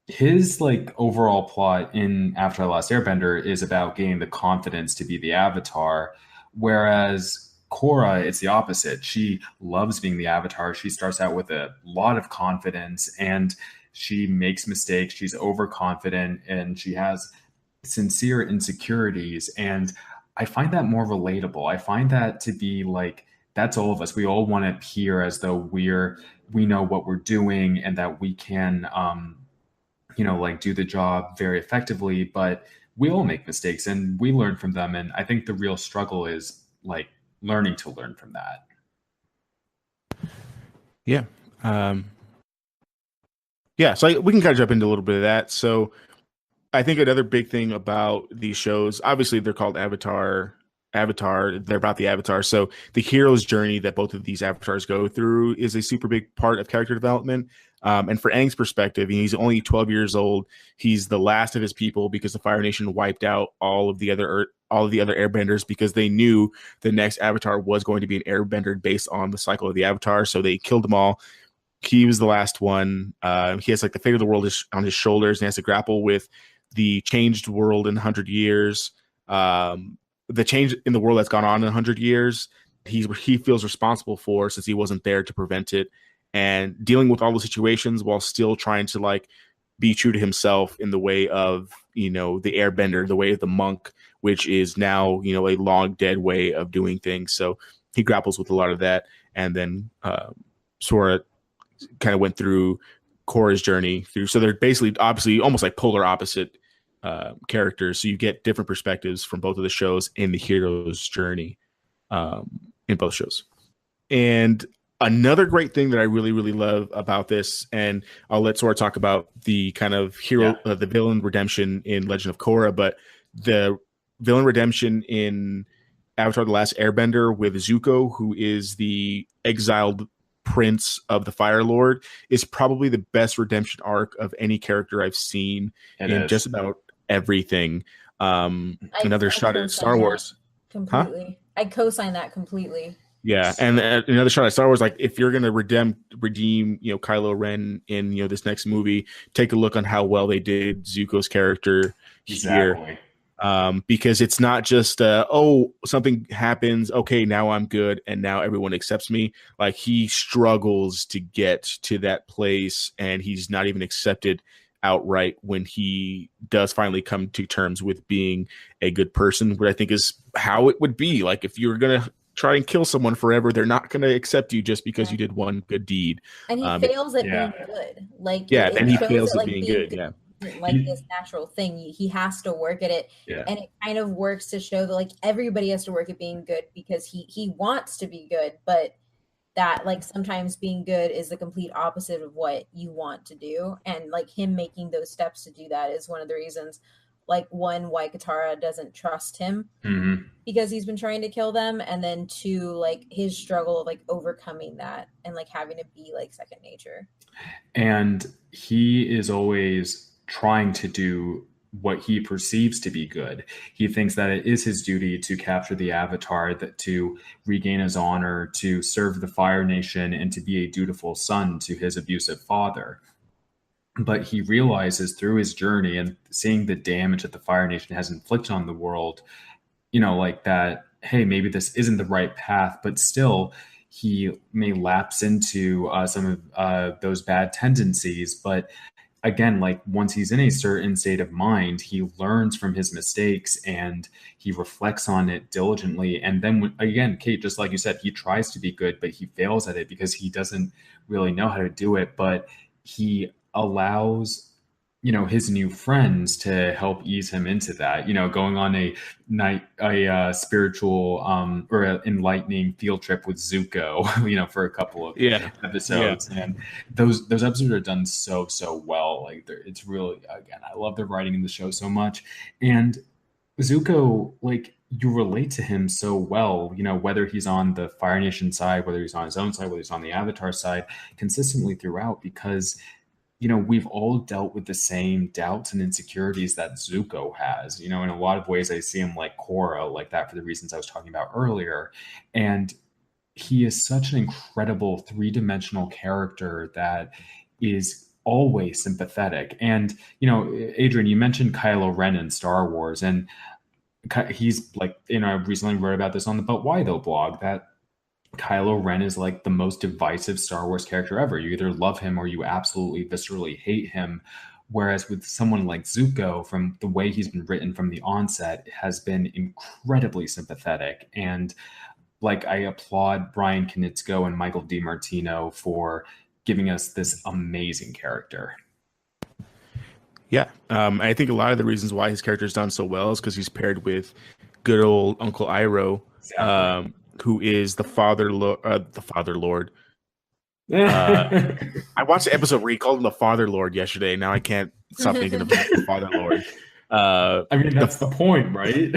his like overall plot in Avatar: The Last Airbender is about gaining the confidence to be the Avatar, whereas Korra, it's the opposite. She loves being the Avatar. She starts out with a lot of confidence and she makes mistakes. She's overconfident and she has sincere insecurities. And I find that more relatable. I find that to be like, that's all of us. We all want to appear as though we know what we're doing and that we can, do the job very effectively, but we all make mistakes and we learn from them. And I think the real struggle is like learning to learn from that. Yeah. So we can kind of jump into a little bit of that. So I think another big thing about these shows, obviously they're called Avatar, they're about the Avatar. So the hero's journey that both of these avatars go through is a super big part of character development. And for Aang's perspective, he's only 12 years old. He's the last of his people because the Fire Nation wiped out all of the all of the other airbenders because they knew the next avatar was going to be an airbender based on the cycle of the avatar. So they killed them all. He was the last one. He has like the fate of the world on his shoulders, and he has to grapple with the changed world in 100 years. The change in the world that's gone on in 100 years, he feels responsible for, since he wasn't there to prevent it, and dealing with all the situations while still trying to like be true to himself in the way of, the airbender, the way of the monk, which is now, a long dead way of doing things. So he grapples with a lot of that. And then Swara kind of went through Korra's journey through. So they're basically obviously almost like polar opposite characters. So you get different perspectives from both of the shows in the hero's journey in both shows. And another great thing that I really, really love about this, and I'll let Swara talk about the kind of hero, the villain redemption in Legend of Korra, but the villain redemption in Avatar: The Last Airbender with Zuko, who is the exiled prince of the Fire Lord, is probably the best redemption arc of any character I've seen just about everything. Another shot at Star Wars. Completely. I co-sign that completely. Yeah, and another shot at Star Wars, like if you're gonna redeem, Kylo Ren in this next movie, take a look on how well they did Zuko's character here. Because it's not just something happens, okay, now I'm good and now everyone accepts me. Like he struggles to get to that place, and he's not even accepted outright when he does finally come to terms with being a good person, which I think is how it would be. Like if you're gonna try and kill someone forever, they're not going to accept you just because you did one good deed. And he fails at being good. Like and he fails at being good. Yeah. Like this natural thing, he has to work at it, and it kind of works to show that like everybody has to work at being good because he wants to be good, but that like sometimes being good is the complete opposite of what you want to do, and like him making those steps to do that is one of the reasons. Like one, why Katara doesn't trust him because he's been trying to kill them, and then two, like his struggle of like overcoming that and like having to be like second nature. And he is always trying to do what he perceives to be good. He thinks that it is his duty to capture the Avatar, that to regain his honor, to serve the Fire Nation, and to be a dutiful son to his abusive father. But he realizes through his journey and seeing the damage that the Fire Nation has inflicted on the world, like that, hey, maybe this isn't the right path, but still he may lapse into some of those bad tendencies. But again, like once he's in a certain state of mind, he learns from his mistakes and he reflects on it diligently. And then again, Kate, just like you said, he tries to be good, but he fails at it because he doesn't really know how to do it. But he allows his new friends to help ease him into that, going on a spiritual or an enlightening field trip with Zuko, for a couple of episodes. And those episodes are done so well. Like it's really, again, I love the writing in the show so much. And Zuko, like you relate to him so well, whether he's on the Fire Nation side, whether he's on his own side, whether he's on the Avatar side, consistently throughout, because we've all dealt with the same doubts and insecurities that Zuko has. In a lot of ways, I see him like Korra, like that, for the reasons I was talking about earlier. And he is such an incredible three-dimensional character that is always sympathetic. And, Adrian, you mentioned Kylo Ren in Star Wars, and he's like, I recently wrote about this on the But Why Though blog, that Kylo Ren is like the most divisive Star Wars character ever. You either love him or you absolutely viscerally hate him. Whereas with someone like Zuko, from the way he's been written from the onset, has been incredibly sympathetic. And like, I applaud Brian Konietzko and Michael DiMartino for giving us this amazing character. Yeah. I think a lot of the reasons why his character is done so well is because he's paired with good old Uncle Iroh. Exactly. Who is the Father Lord? I watched the episode where he called him the Father Lord yesterday. Now I can't stop thinking of the Father Lord. That's the point, right?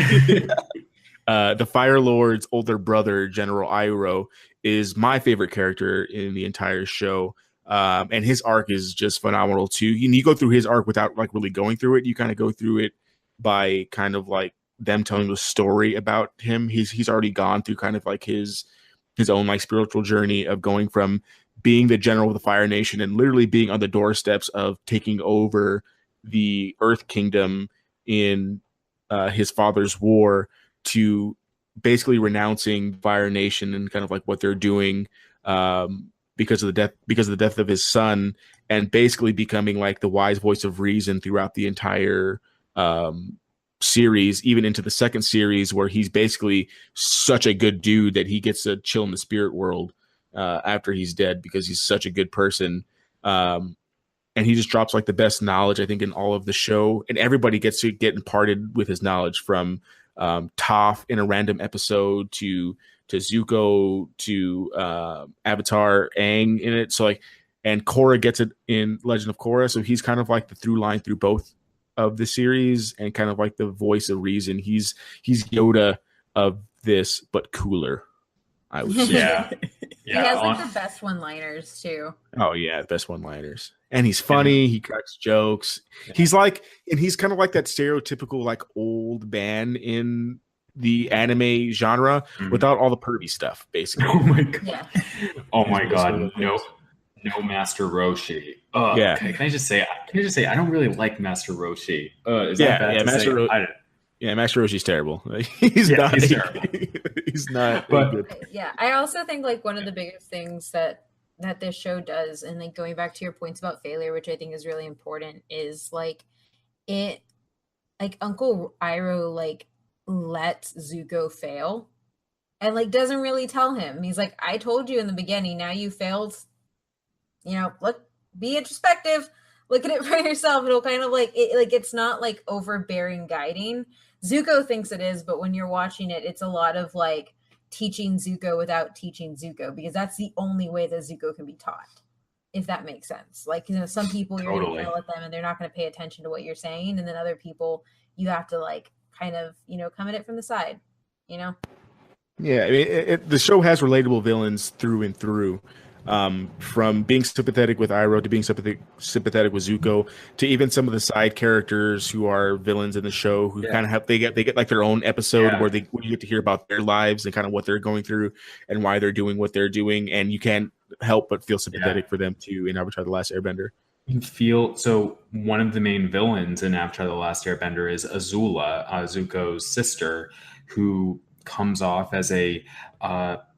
The Fire Lord's older brother, General Iroh, is my favorite character in the entire show. And his arc is just phenomenal too. You go through his arc without like really going through it. You kind of go through it by kind of like them telling the story about him. He's already gone through kind of like his own like spiritual journey of going from being the general of the Fire Nation and literally being on the doorsteps of taking over the Earth Kingdom in his father's war to basically renouncing Fire Nation and kind of like what they're doing because of the death of his son, and basically becoming like the wise voice of reason throughout the entire series, even into the second series, where he's basically such a good dude that he gets to chill in the spirit world after he's dead because he's such a good person. And he just drops like the best knowledge, I think, in all of the show, and everybody gets to get imparted with his knowledge, from Toph in a random episode to Zuko to Avatar Aang in it. So like, and Korra gets it in Legend of Korra. So he's kind of like the through line through both of the series and kind of like the voice of reason. He's Yoda of this, but cooler, I would say. Yeah. He has like the best one-liners too. Oh yeah, best one-liners. And he's funny, he cracks jokes. Yeah. He's like, and he's kind of like that stereotypical like old man in the anime genre without all the pervy stuff, basically. Oh my god. Yeah. Oh my god. No Master Roshi. Yeah. Can I just say I don't really like Master Roshi. Is that bad to Master say? Yeah, Master Roshi's terrible. He's terrible. He's not. But yeah, I also think like one of the biggest things that this show does, and like going back to your points about failure, which I think is really important, is like it, like Uncle Iroh like lets Zuko fail, and like doesn't really tell him. He's like, I told you in the beginning. Now you failed. You know, look, be introspective. Look at it for yourself. It'll kind of like it, like it's not like overbearing guiding. Zuko thinks it is, but when you're watching it, it's a lot of like teaching Zuko without teaching Zuko, because that's the only way that Zuko can be taught, if that makes sense. Like, you know, some people you're going to yell at them and they're not going to pay attention to what you're saying, and then other people you have to like kind of, you know, come at it from the side, you know. Yeah, I mean, the show has relatable villains through and through. From being sympathetic with Iroh to being sympathetic with Zuko, to even some of the side characters who are villains in the show, who kind of have they get like their own episode where you get to hear about their lives and kind of what they're going through and why they're doing what they're doing, and you can't help but feel sympathetic for them too in Avatar: The Last Airbender. You feel so. One of the main villains in Avatar: The Last Airbender is Azula, Zuko's sister, who comes off as a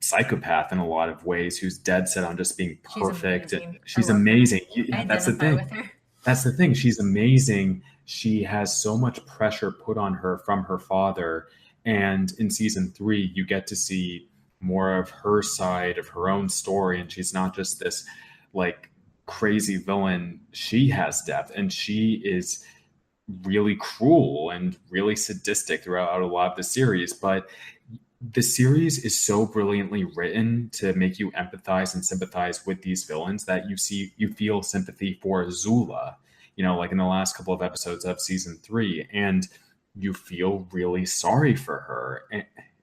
psychopath in a lot of ways, who's dead set on just being perfect. She's amazing. That's the thing. That's the thing. She's amazing. She has so much pressure put on her from her father. And in season 3, you get to see more of her side of her own story. And she's not just this like crazy villain. She has depth, and she is really cruel and really sadistic throughout a lot of the series. But the series is so brilliantly written to make you empathize and sympathize with these villains that you feel sympathy for Azula, you know, like in the last couple of episodes of season 3, and you feel really sorry for her.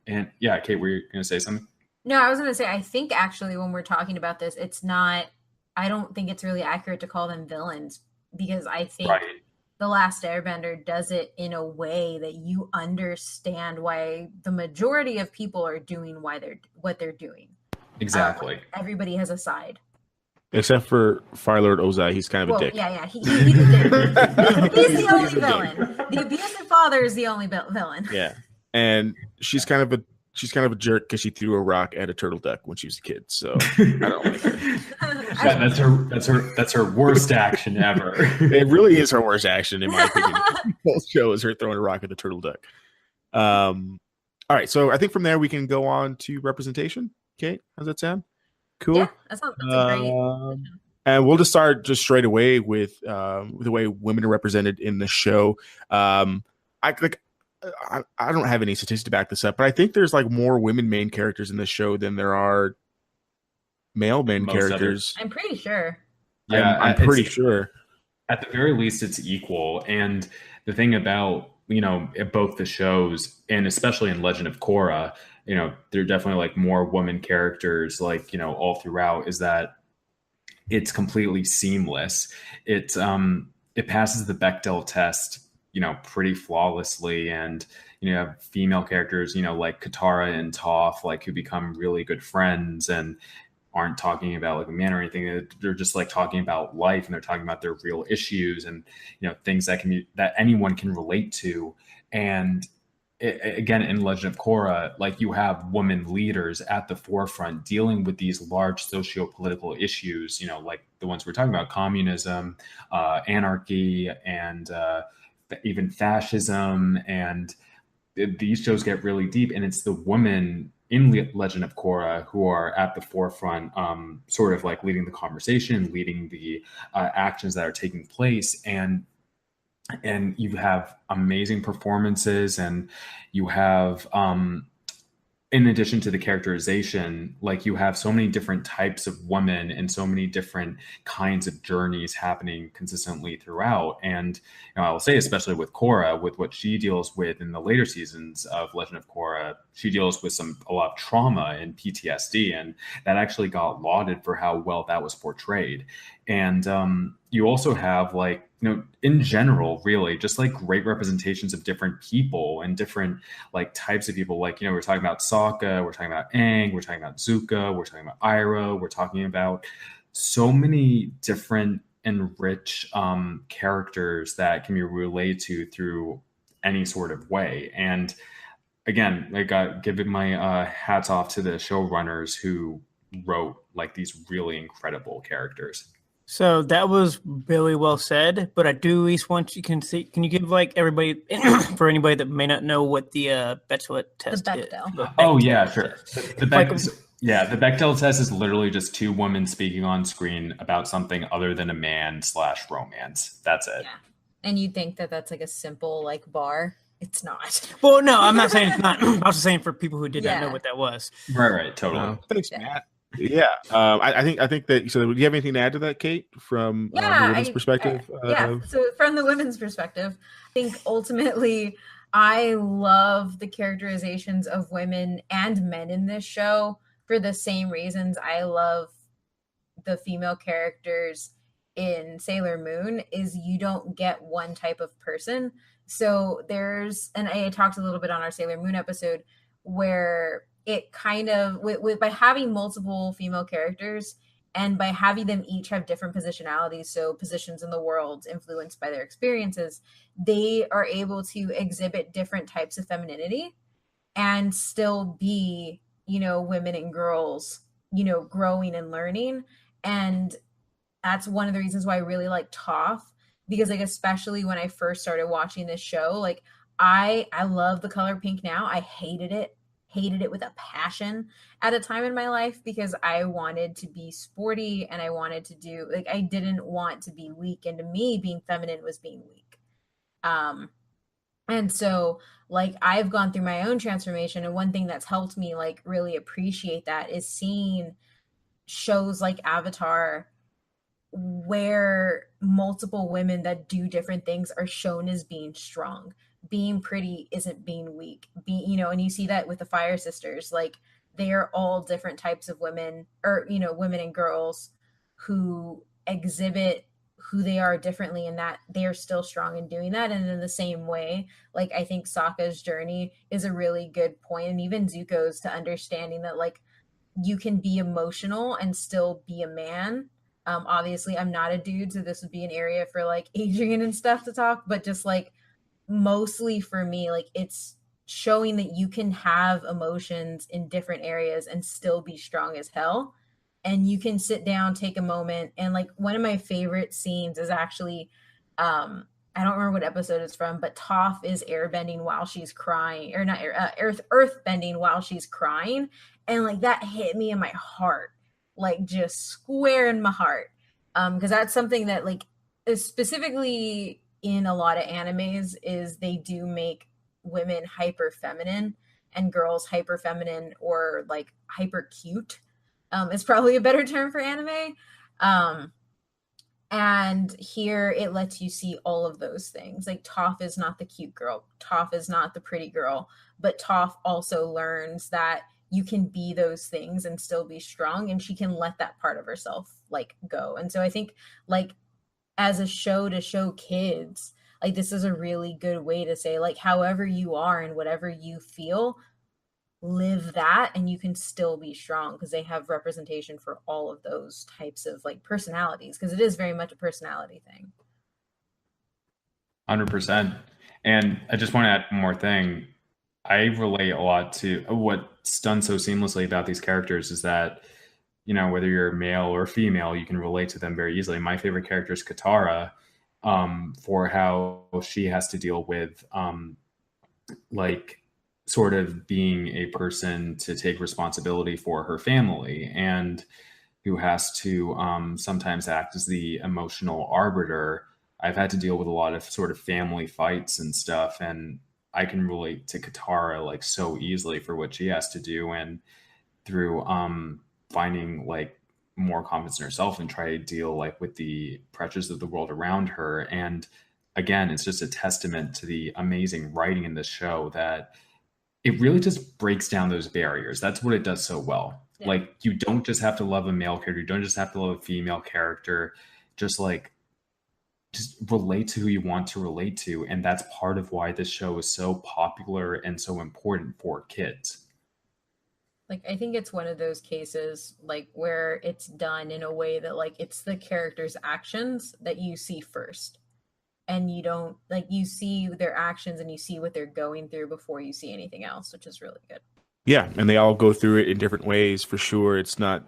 And yeah, Kate, were you going to say something? No, I was going to say, I think actually when we're talking about this, I don't think it's really accurate to call them villains, because I think The Last Airbender does it in a way that you understand why the majority of people are doing what they're doing. Exactly. Everybody has a side. Except for Fire Lord Ozai, he's kind of a dick. Yeah, he's a dick. He's the only villain. The abusive father is the only villain. Yeah, and she's kind of a jerk because she threw a rock at a turtle duck when she was a kid. So I don't like her. That's her worst action ever. It really is her worst action, in my opinion. The whole show is her throwing a rock at the turtle duck. All right, so I think from there we can go on to representation. Kate, how's that sound? Cool. Yeah, that's a great. And we'll just start just straight away with the way women are represented in the show. I don't have any statistics to back this up, but I think there's like more women main characters in this show than there are male main characters. I'm pretty sure. Yeah, I'm pretty sure. At the very least, it's equal. And the thing about, you know, both the shows, and especially in Legend of Korra, you know, there are definitely like more women characters, like, you know, all throughout, is that it's completely seamless. It passes the Bechdel test, you know, pretty flawlessly. And, you have female characters, like Katara and Toph, like who become really good friends and aren't talking about like a man or anything. They're just like talking about life, and they're talking about their real issues and things that anyone can relate to. And again, in Legend of Korra, like you have women leaders at the forefront dealing with these large socio-political issues, like the ones we're talking about: communism, anarchy, and even fascism. And these shows get really deep, and it's the women in Legend of Korra who are at the forefront, sort of like leading the conversation, leading the actions that are taking place. And you have amazing performances, and you have in addition to the characterization, like you have so many different types of women and so many different kinds of journeys happening consistently throughout. And I will say, especially with Korra, with what she deals with in the later seasons of Legend of Korra, she deals with a lot of trauma and PTSD, and that actually got lauded for how well that was portrayed. And you also have like, in general, really just like great representations of different people and different like types of people. Like, we're talking about Sokka, we're talking about Aang, we're talking about Zuko, we're talking about Iroh, we're talking about so many different and rich characters that can be related to through any sort of way. And again, like giving my hats off to the showrunners who wrote like these really incredible characters. So that was really well said, but I do at least want you can you give like everybody for anybody that may not know what the Bechdel test The is? Bechdel. Oh yeah, sure. The Bechdel test is literally just two women speaking on screen about something other than a man/romance. That's it. Yeah. And you'd think that that's like a simple like bar. It's not. Well, no, I'm not saying it's not. I was just saying for people who did not know what that was. Right, totally. Thanks, Matt. Yeah, I think that. So, do you have anything to add to that, Kate, from the women's perspective? So, from the women's perspective, I think ultimately, I love the characterizations of women and men in this show for the same reasons I love the female characters in Sailor Moon. Is you don't get one type of person. So and I talked a little bit on our Sailor Moon episode where it kind of by having multiple female characters and by having them each have different positionalities, so positions in the world influenced by their experiences, they are able to exhibit different types of femininity and still be, women and girls, growing and learning. And that's one of the reasons why I really like Toph, because like especially when I first started watching this show, like I love the color pink now. I hated it with a passion at a time in my life because I wanted to be sporty and I wanted to do like I didn't want to be weak, and to me being feminine was being weak. And so like I've gone through my own transformation, and one thing that's helped me like really appreciate that is seeing shows like Avatar where multiple women that do different things are shown as being strong. Being pretty isn't being weak. And you see that with the Fire Sisters. Like they are all different types of women, or women and girls who exhibit who they are differently, and that they are still strong in doing that. And in the same way, like I think Sokka's journey is a really good point, and even Zuko's, to understanding that like you can be emotional and still be a man. Obviously I'm not a dude, so this would be an area for like Adrian and stuff to talk, but just like mostly for me, like it's showing that you can have emotions in different areas and still be strong as hell. And you can sit down, take a moment. And like one of my favorite scenes is actually, I don't remember what episode it's from, but Toph is airbending while she's crying, or not earth bending while she's crying. And like that hit me in my heart, like just square in my heart. Because that's something that like is specifically in a lot of animes is they do make women hyper feminine and girls hyper feminine, or like hyper cute is probably a better term for anime. And here it lets you see all of those things. Like Toph is not the cute girl, Toph is not the pretty girl, but Toph also learns that you can be those things and still be strong, and she can let that part of herself like go. And so I think like as a show to show kids, like this is a really good way to say, like, however you are and whatever you feel, live that, and you can still be strong, because they have representation for all of those types of like personalities, because it is very much a personality thing. 100%. And I just want to add one more thing. I relate a lot to what's done so seamlessly about these characters is that, you know, whether you're male or female, you can relate to them very easily. My favorite character is Katara, for how she has to deal with like sort of being a person to take responsibility for her family, and who has to sometimes act as the emotional arbiter. I've had to deal with a lot of sort of family fights and stuff, and I can relate to Katara like so easily for what she has to do, and through finding like more confidence in herself and try to deal like with the pressures of the world around her. And again, it's just a testament to the amazing writing in this show that it really just breaks down those barriers. That's what it does so well. Yeah. Like, you don't just have to love a male character. You don't just have to love a female character. Just relate to who you want to relate to. And that's part of why this show is so popular and so important for kids. Like, I think it's one of those cases like where it's done in a way that like it's the character's actions that you see first. And you don't, like, you see their actions and you see what they're going through before you see anything else, which is really good. Yeah, and they all go through it in different ways for sure. It's not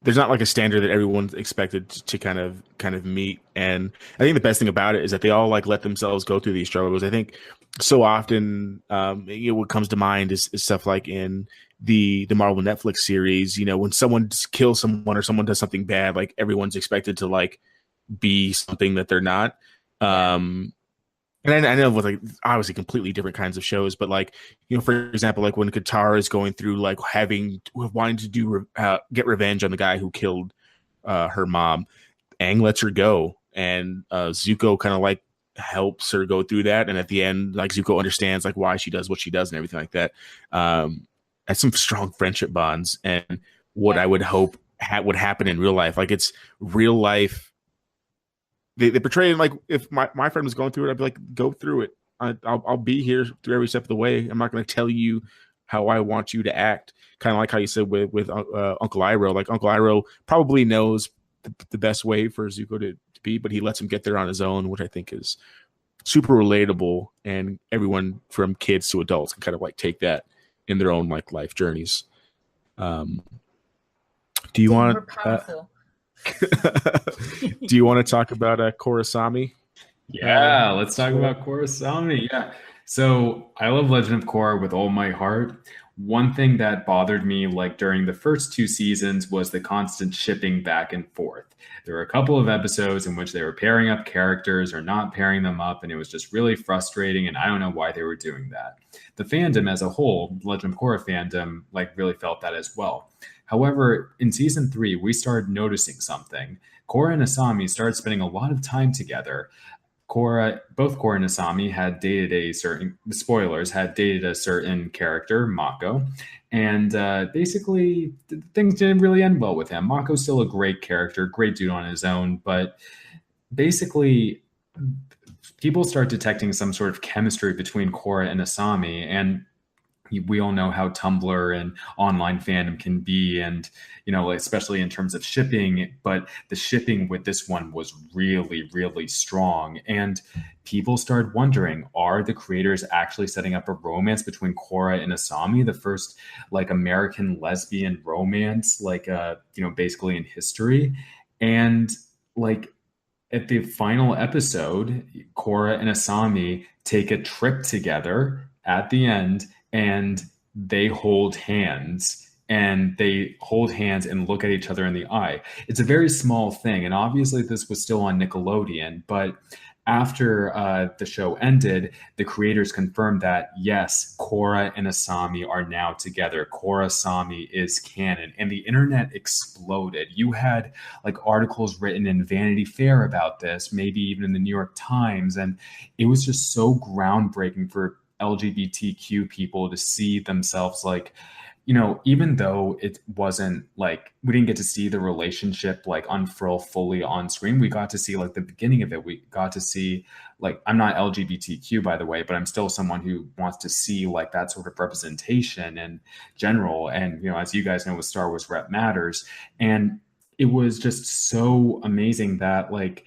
there's not like a standard that everyone's expected to kind of meet. And I think the best thing about it is that they all like let themselves go through these struggles. I think so often what comes to mind is stuff like in the Marvel Netflix series, you know, when someone kills someone or someone does something bad, like everyone's expected to like be something that they're not. And I know with like obviously completely different kinds of shows, but like, you know, for example, like when Katara is going through like wanting to do get revenge on the guy who killed her mom, Aang lets her go, and Zuko kind of like helps her go through that, and at the end, like Zuko understands like why she does what she does and everything like that. That's some strong friendship bonds, and what I would hope would happen in real life. Like, it's real life. They portray it like if my friend was going through it, I'd be like, go through it. I'll be here through every step of the way. I'm not going to tell you how I want you to act. Kind of like how you said with Uncle Iroh. Like, Uncle Iroh probably knows the best way for Zuko to be, but he lets him get there on his own, which I think is super relatable. And everyone from kids to adults can kind of like take that in their own like life journeys. Do you want? Do you want to talk about Korrasami? Yeah, let's talk about Korrasami. Yeah. So I love Legend of Korra with all my heart. One thing that bothered me like during the first two seasons was the constant shipping back and forth. There were a couple of episodes in which they were pairing up characters or not pairing them up, and it was just really frustrating, and I don't know why they were doing that. The fandom as a whole, Legend of Korra fandom, like really felt that as well. However, in season 3, we started noticing something. Korra and Asami started spending a lot of time together. Both Korra and Asami had dated a certain character, Mako, and basically things didn't really end well with him. Mako's still a great character, great dude on his own, but basically people start detecting some sort of chemistry between Korra and Asami, and we all know how Tumblr and online fandom can be, and, you know, especially in terms of shipping, but the shipping with this one was really, really strong. And people started wondering, are the creators actually setting up a romance between Korra and Asami, the first like American lesbian romance, like, basically in history? And like at the final episode, Korra and Asami take a trip together at the end, and they hold hands and look at each other in the eye. It's a very small thing. And obviously this was still on Nickelodeon, but after the show ended, the creators confirmed that, yes, Korra and Asami are now together. Korrasami is canon, and the internet exploded. You had like articles written in Vanity Fair about this, maybe even in the New York Times. And it was just so groundbreaking for LGBTQ people to see themselves like, even though it wasn't like we didn't get to see the relationship like unfurl fully on screen, we got to see like the beginning of it. We got to see like, I'm not LGBTQ, by the way, but I'm still someone who wants to see like that sort of representation in general. And, as you guys know, with Star Wars, rep matters. And it was just so amazing that like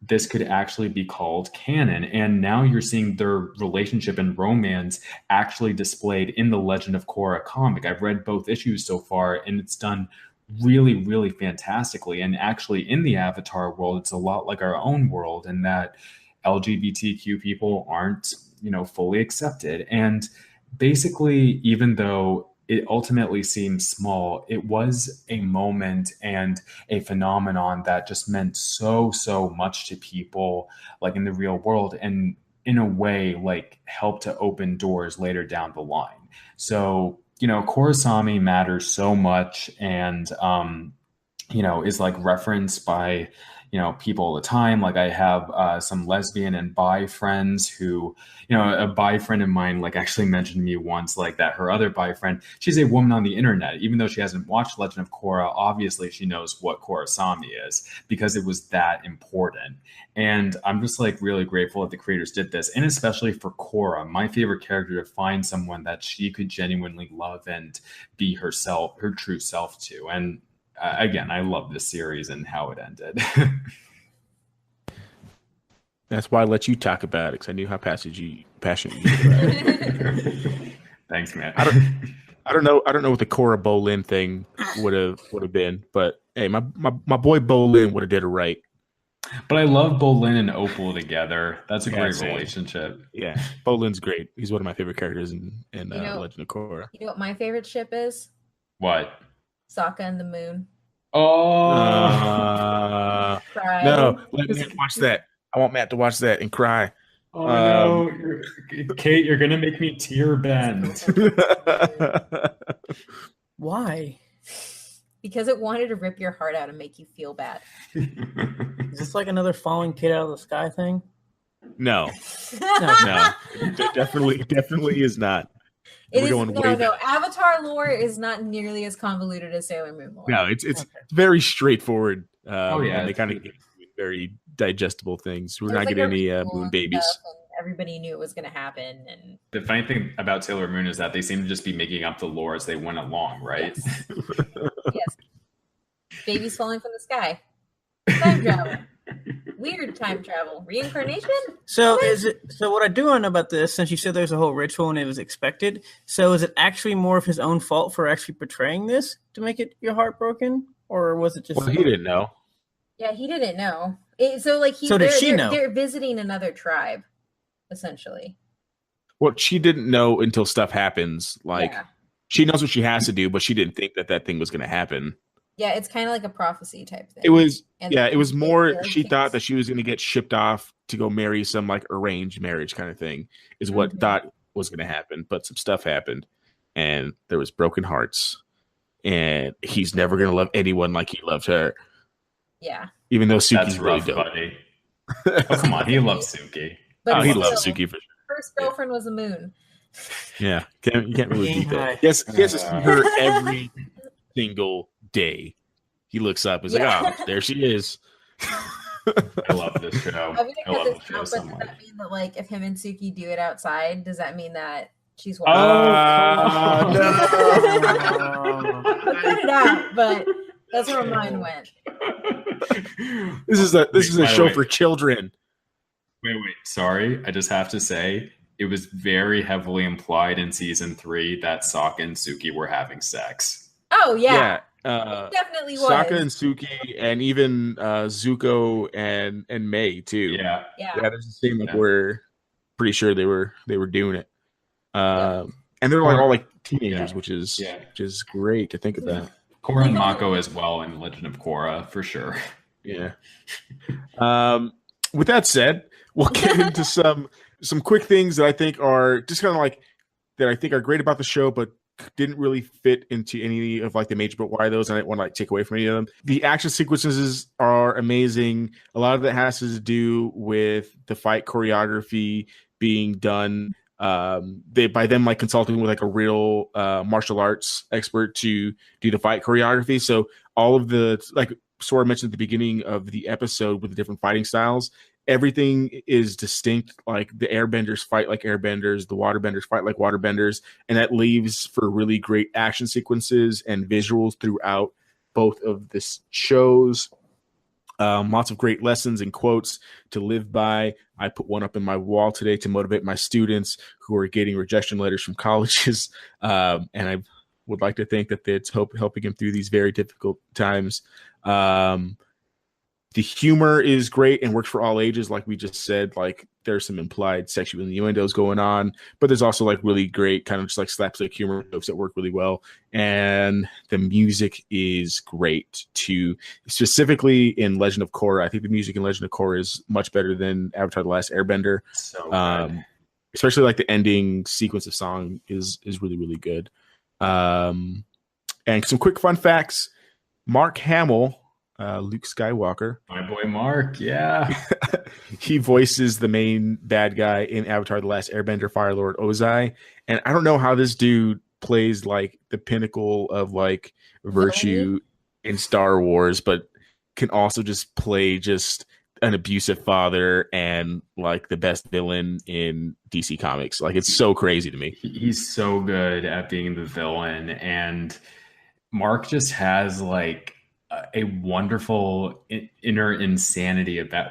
this could actually be called canon. And now you're seeing their relationship and romance actually displayed in the Legend of Korra comic. I've read both issues so far, and it's done really, really fantastically. And actually, in the Avatar world, it's a lot like our own world in that LGBTQ people aren't, fully accepted. And basically, even though it ultimately seems small, it was a moment and a phenomenon that just meant so, so much to people, like in the real world, and in a way, like helped to open doors later down the line. So, Korrasami matters so much, and, is like referenced by, people all the time. Like I have some lesbian and bi friends who, a bi friend of mine, like actually mentioned to me once, like that her other bi friend, she's a woman on the internet. Even though she hasn't watched Legend of Korra, obviously she knows what Korrasami is because it was that important. And I'm just like really grateful that the creators did this. And especially for Korra, my favorite character, to find someone that she could genuinely love and be herself, her true self to. And again, I love this series and how it ended. That's why I let you talk about it, because I knew how passionate you were about it. Thanks, man. I don't know what the Korra Bolin thing would have been, but hey, my boy Bolin would have did it right. But I love Bolin and Opal together. That's a great relationship. Yeah, Bolin's great. He's one of my favorite characters in Legend of Korra. You know what my favorite ship is? What? Sokka and the Moon. Oh no! Let me watch that. I want Matt to watch that and cry. Oh no, Kate, you're gonna make me tear bend. Why? Because it wanted to rip your heart out and make you feel bad. Is this like another falling kid out of the sky thing? No. It definitely is not. No. Avatar lore is not nearly as convoluted as Sailor Moon lore. No, it's very straightforward. And they kind of get very digestible things. We're not getting any moon babies. Everybody knew it was going to happen. And the funny thing about Sailor Moon is that they seem to just be making up the lore as they went along, right? Yes. Babies falling from the sky. Time travel. Weird time travel. Reincarnation? So what I do want to know about this, since you said there's a whole ritual and it was expected, so is it actually more of his own fault for actually portraying this to make it your heart broken? Or was it just... Well, he didn't know. Yeah, he didn't know. Did she know? They're visiting another tribe, essentially. Well, she didn't know until stuff happens. She knows what she has to do, but she didn't think that thing was going to happen. Yeah, it's kind of like a prophecy type thing. It was, it was more, she thought that she was going to get shipped off to go marry some like arranged marriage kind of thing is what thought was going to happen. But some stuff happened and there was broken hearts and he's never going to love anyone like he loved her. Yeah. Even though Suki's really dope. Buddy. Oh, come on. He loves Suki. But he loves Suki for sure. First girlfriend was a moon. Yeah. You can't really beat that. Yes, he has to see her every single day. He looks up. He's like, oh, there she is. I love this show. I love this show so much. Does that mean that, like, if him and Suki do it outside, does that mean that she's watching? No. Cut it out, but that's where my mind went. This is a show for children. Wait. Sorry. I just have to say, it was very heavily implied in season 3 that Sokka and Suki were having sex. Oh, yeah. It definitely was. Sokka and Suki, and even Zuko and Mei too. Yeah. There's a scene like we're pretty sure they were doing it. And they're like all like teenagers, which is great to think of that. Korra and Mako as well in Legend of Korra for sure. Yeah. With that said, we'll get into some quick things that I think are just kind of like that I think are great about the show, but didn't really fit into any of like the major, but why those? I didn't want to like take away from any of them. The action sequences are amazing. A lot of that has to do with the fight choreography being done They by them like consulting with like a real martial arts expert to do the fight choreography. So all of the, like Sora mentioned at the beginning of the episode with the different fighting styles, everything is distinct. Like the airbenders fight like airbenders, the waterbenders fight like waterbenders, and that leaves for really great action sequences and visuals throughout both of the shows. Lots of great lessons and quotes to live by. I put one up in my wall today to motivate my students who are getting rejection letters from colleges. And I would like to think that it's helping them through these very difficult times. The humor is great and works for all ages. Like we just said, like there's some implied sexual innuendos going on, but there's also like really great kind of just like slapstick humor jokes that work really well. And the music is great too, specifically in Legend of Korra. I think the music in Legend of Korra is much better than Avatar: The Last Airbender. So good. Especially like the ending sequence of song is really, really good. And some quick fun facts. Mark Hamill, Luke Skywalker. My boy Mark, yeah. He voices the main bad guy in Avatar: The Last Airbender, Fire Lord Ozai. And I don't know how this dude plays like the pinnacle of like virtue in Star Wars, but can also just play just an abusive father and like the best villain in DC Comics. Like it's so crazy to me. He's so good at being the villain, and Mark just has like a wonderful inner insanity about,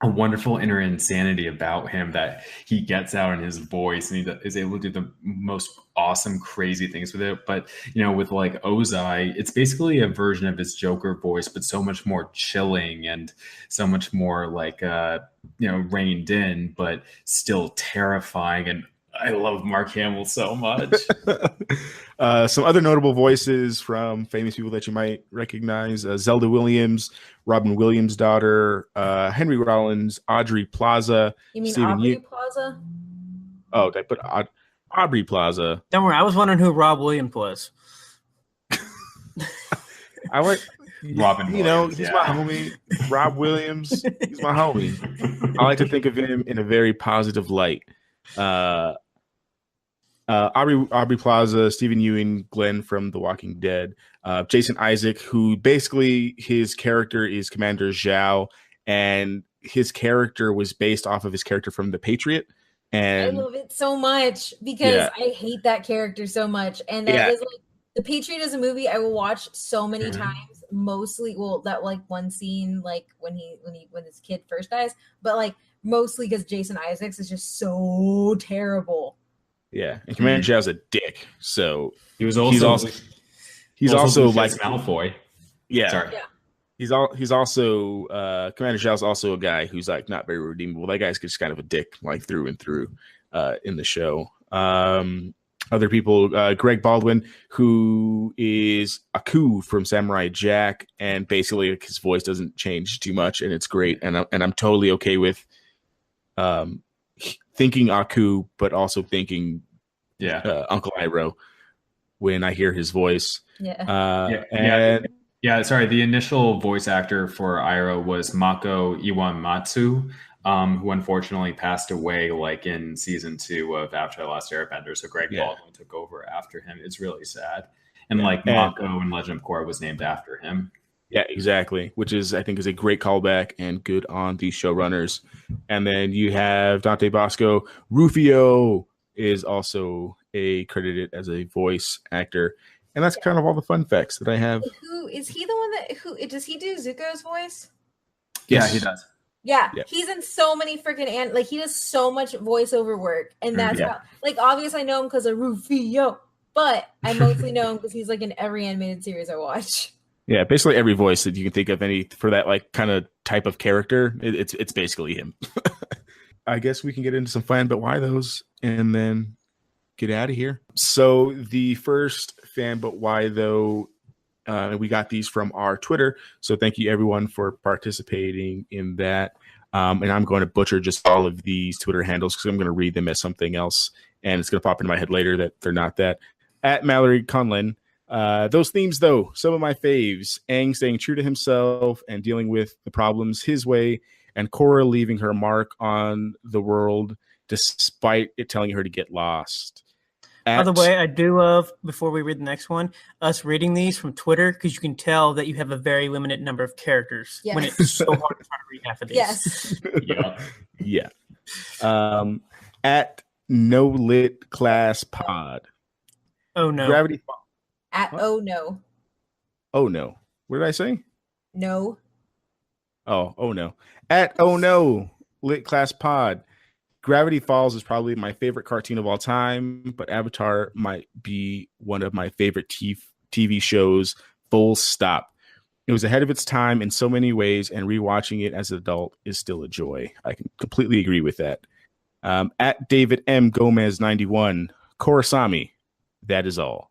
a wonderful inner insanity about him that he gets out in his voice, and he is able to do the most awesome, crazy things with it. But, you know, with like Ozai, it's basically a version of his Joker voice, but so much more chilling and so much more like, reined in, but still terrifying. And I love Mark Hamill so much. Some other notable voices from famous people that you might recognize: Zelda Williams, Robin Williams' daughter, Henry Rollins, Audrey Plaza. You mean Aubrey Plaza? Oh, did I put Aubrey Plaza? Don't worry, I was wondering who Rob Williams was. I like Robin Williams, you know, he's my homie. Rob Williams, he's my homie. I like to think of him in a very positive light. Aubrey Plaza, Stephen Ewing, Glenn from The Walking Dead, Jason Isaac, who basically his character is Commander Zhao, and his character was based off of his character from The Patriot. And I love it so much because I hate that character so much. And that is like The Patriot is a movie I will watch so many times. Mostly, well, that like one scene, like when his kid first dies, but like mostly because Jason Isaacs is just so terrible. Yeah, and Commander Zhao's a dick. So he's also like Malfoy. Yeah. Sorry. Yeah. He's also Commander Zhao's also a guy who's like not very redeemable. That guy's just kind of a dick, like through and through, in the show. Other people, Greg Baldwin, who is Aku from Samurai Jack, and basically like, his voice doesn't change too much, and it's great. And I'm totally okay with thinking Aku, but also thinking Uncle Iroh when I hear his voice. Sorry, the initial voice actor for Iroh was Mako Iwamatsu, who unfortunately passed away like in season 2 of Avatar: The Last Airbender. So Greg Baldwin took over after him. It's really sad. And Mako in Legend of Korra was named after him. Yeah, exactly. Which I think is a great callback and good on the showrunners. And then you have Dante Bosco. Rufio is also credited as a voice actor. And that's kind of all the fun facts that I have. Who is he? The one does he do Zuko's voice? Yes. Yeah, he does. Yeah, he's in so many freaking he does so much voiceover work, and that's how, like, obviously I know him because of Rufio, but I mostly know him because he's like in every animated series I watch. Yeah, basically every voice that you can think of for that like kind of type of character, it's basically him. I guess we can get into some fan but why those and then get out of here. So the first fan but why though, we got these from our Twitter. So thank you everyone for participating in that. And I'm going to butcher just all of these Twitter handles because I'm going to read them as something else. And it's going to pop into my head later that they're not that. At Mallory Conlin, those themes, though, some of my faves. Aang staying true to himself and dealing with the problems his way, and Korra leaving her mark on the world despite it telling her to get lost. By the way, I do love, before we read the next one, us reading these from Twitter, because you can tell that you have a very limited number of characters when it's so hard to try to read half of these. Yes. Yeah. At No Lit Class Pod. Oh no. Gravity. At What? oh no. Oh no. What did I say? No. Oh no. At Oh no Lit Class Pod. Gravity Falls is probably my favorite cartoon of all time, but Avatar might be one of my favorite TV shows, full stop. It was ahead of its time in so many ways, and rewatching it as an adult is still a joy. I can completely agree with that. At David M. Gomez 91, Korrasami, that is all.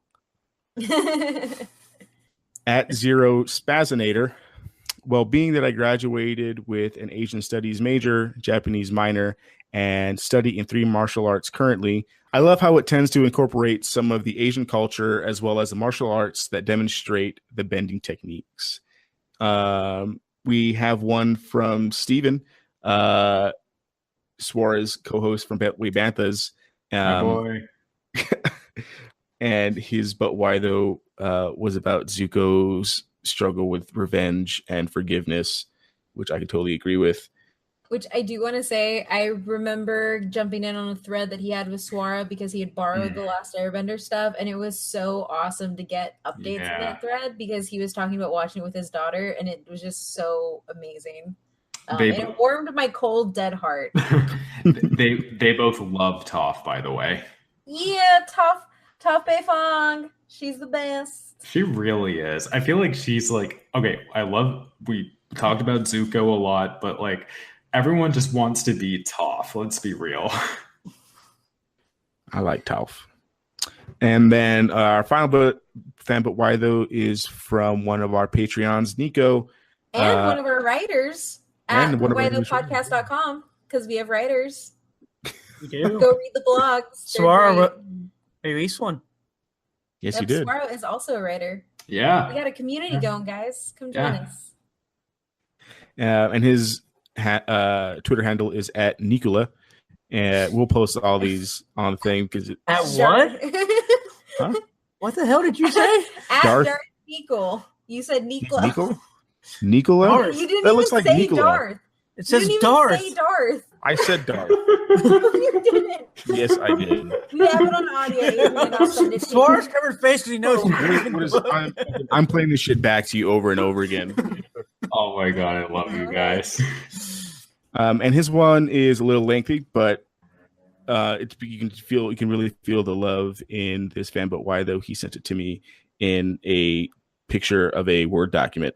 At Zero Spazinator, well, being that I graduated with an Asian Studies major, Japanese minor, and study in 3 martial arts currently, I love how it tends to incorporate some of the Asian culture as well as the martial arts that demonstrate the bending techniques. We have one from Steven, Swara's co-host from Beltway Banthas. My boy. And his But Why Though was about Zuko's struggle with revenge and forgiveness, which I can totally agree with. Which I do want to say, I remember jumping in on a thread that he had with Swara because he had borrowed the Last Airbender stuff, and it was so awesome to get updates in that thread because he was talking about watching it with his daughter, and it was just so amazing. And it warmed my cold, dead heart. they both love Toph, by the way. Yeah, Toph Beifong. She's the best. She really is. I feel like she's like, okay, we talked about Zuko a lot, but like everyone just wants to be Toph. Let's be real. I like Toph. And then our final fan, but why though, is from one of our Patreons, Nico. And one of our writers at whythoughpodcast.com, because we have writers. We do. Go read the blogs. Swara released one. Yes, you did. Swara is also a writer. Yeah. We got a community going, guys. Come join us. And his Twitter handle is at Nicola. And we'll post all these on the thing because at what? Huh? What the hell did you say? At Darth Nicol. You said Nicola. Nicola? You didn't that even looks like say Nicola. Darth. It says you didn't Darth. Even say Darth. I said Darth. You didn't. Yes, I did. We have it on audio. Swara's covered face because he knows. I'm playing this shit back to you over and over again. Oh my god, I love you guys. And his one is a little lengthy, but you can really feel the love in this fan. But why though? He sent it to me in a picture of a Word document.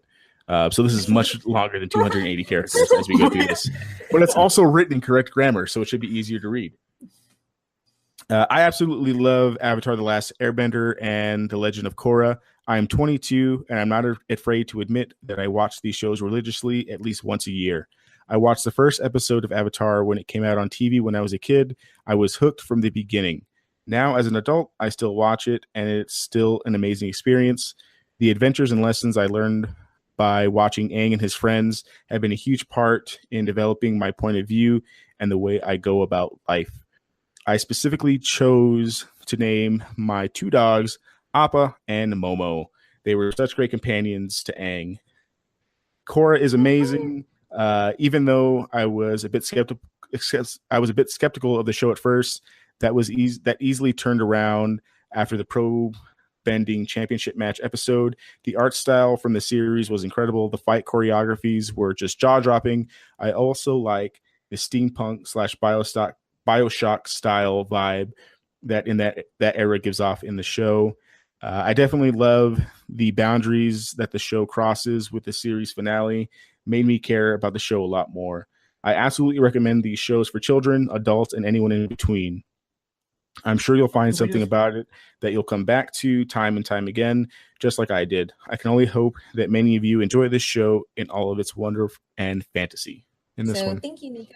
So this is much longer than 280 characters as we go through this, but it's also written in correct grammar, so it should be easier to read. I absolutely love Avatar: The Last Airbender and The Legend of Korra. I am 22, and I'm not afraid to admit that I watch these shows religiously at least once a year. I watched the first episode of Avatar when it came out on TV when I was a kid. I was hooked from the beginning. Now, as an adult, I still watch it, and it's still an amazing experience. The adventures and lessons I learned by watching Aang and his friends have been a huge part in developing my point of view and the way I go about life. I specifically chose to name my 2 dogs, Appa and Momo. They were such great companions to Aang. Korra is amazing, even though I was a bit skeptical of the show at first. That easily turned around after the Pro Bending Championship match episode. The art style from the series was incredible. The fight choreographies were just jaw-dropping. I also like the steampunk / Bioshock style vibe that era gives off in the show. I definitely love the boundaries that the show crosses with the series finale. Made me care about the show a lot more. I absolutely recommend these shows for children, adults, and anyone in between. I'm sure you'll find something about it that you'll come back to time and time again, just like I did. I can only hope that many of you enjoy this show in all of its wonder and fantasy. Thank you, Nico.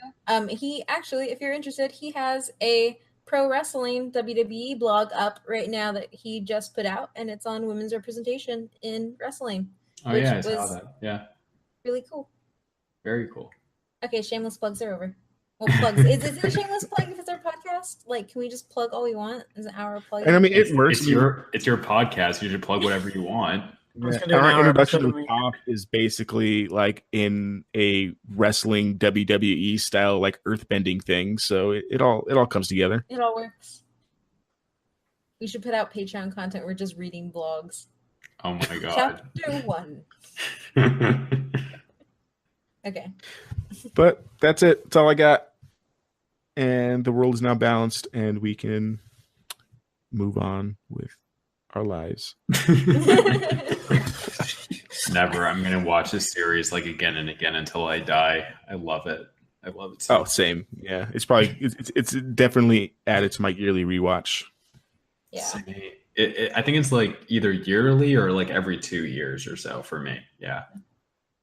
He actually, if you're interested, he has a pro wrestling WWE blog up right now that he just put out, and it's on women's representation in wrestling. Oh yeah, I saw that. Yeah, really cool. Very cool. Okay, shameless plugs are over. Well, plugs. Is it a shameless plug if it's our podcast? Like, can we just plug all we want? Is an hour of plugging? And I mean, it works. It's your podcast. You should plug whatever you want. Yeah. Our introduction to Top is basically like in a wrestling WWE style, like earthbending thing. So it all comes together. It all works. We should put out Patreon content. We're just reading blogs. Oh my god. Chapter 1. Okay. But that's it. That's all I got. And the world is now balanced, and we can move on with our lives. Never. I'm gonna watch this series like again and again until I die. I love it. I love it. Oh, same. Yeah, it's probably it's definitely added to my yearly rewatch. Yeah. I think it's like either yearly or like every 2 years or so for me. Yeah,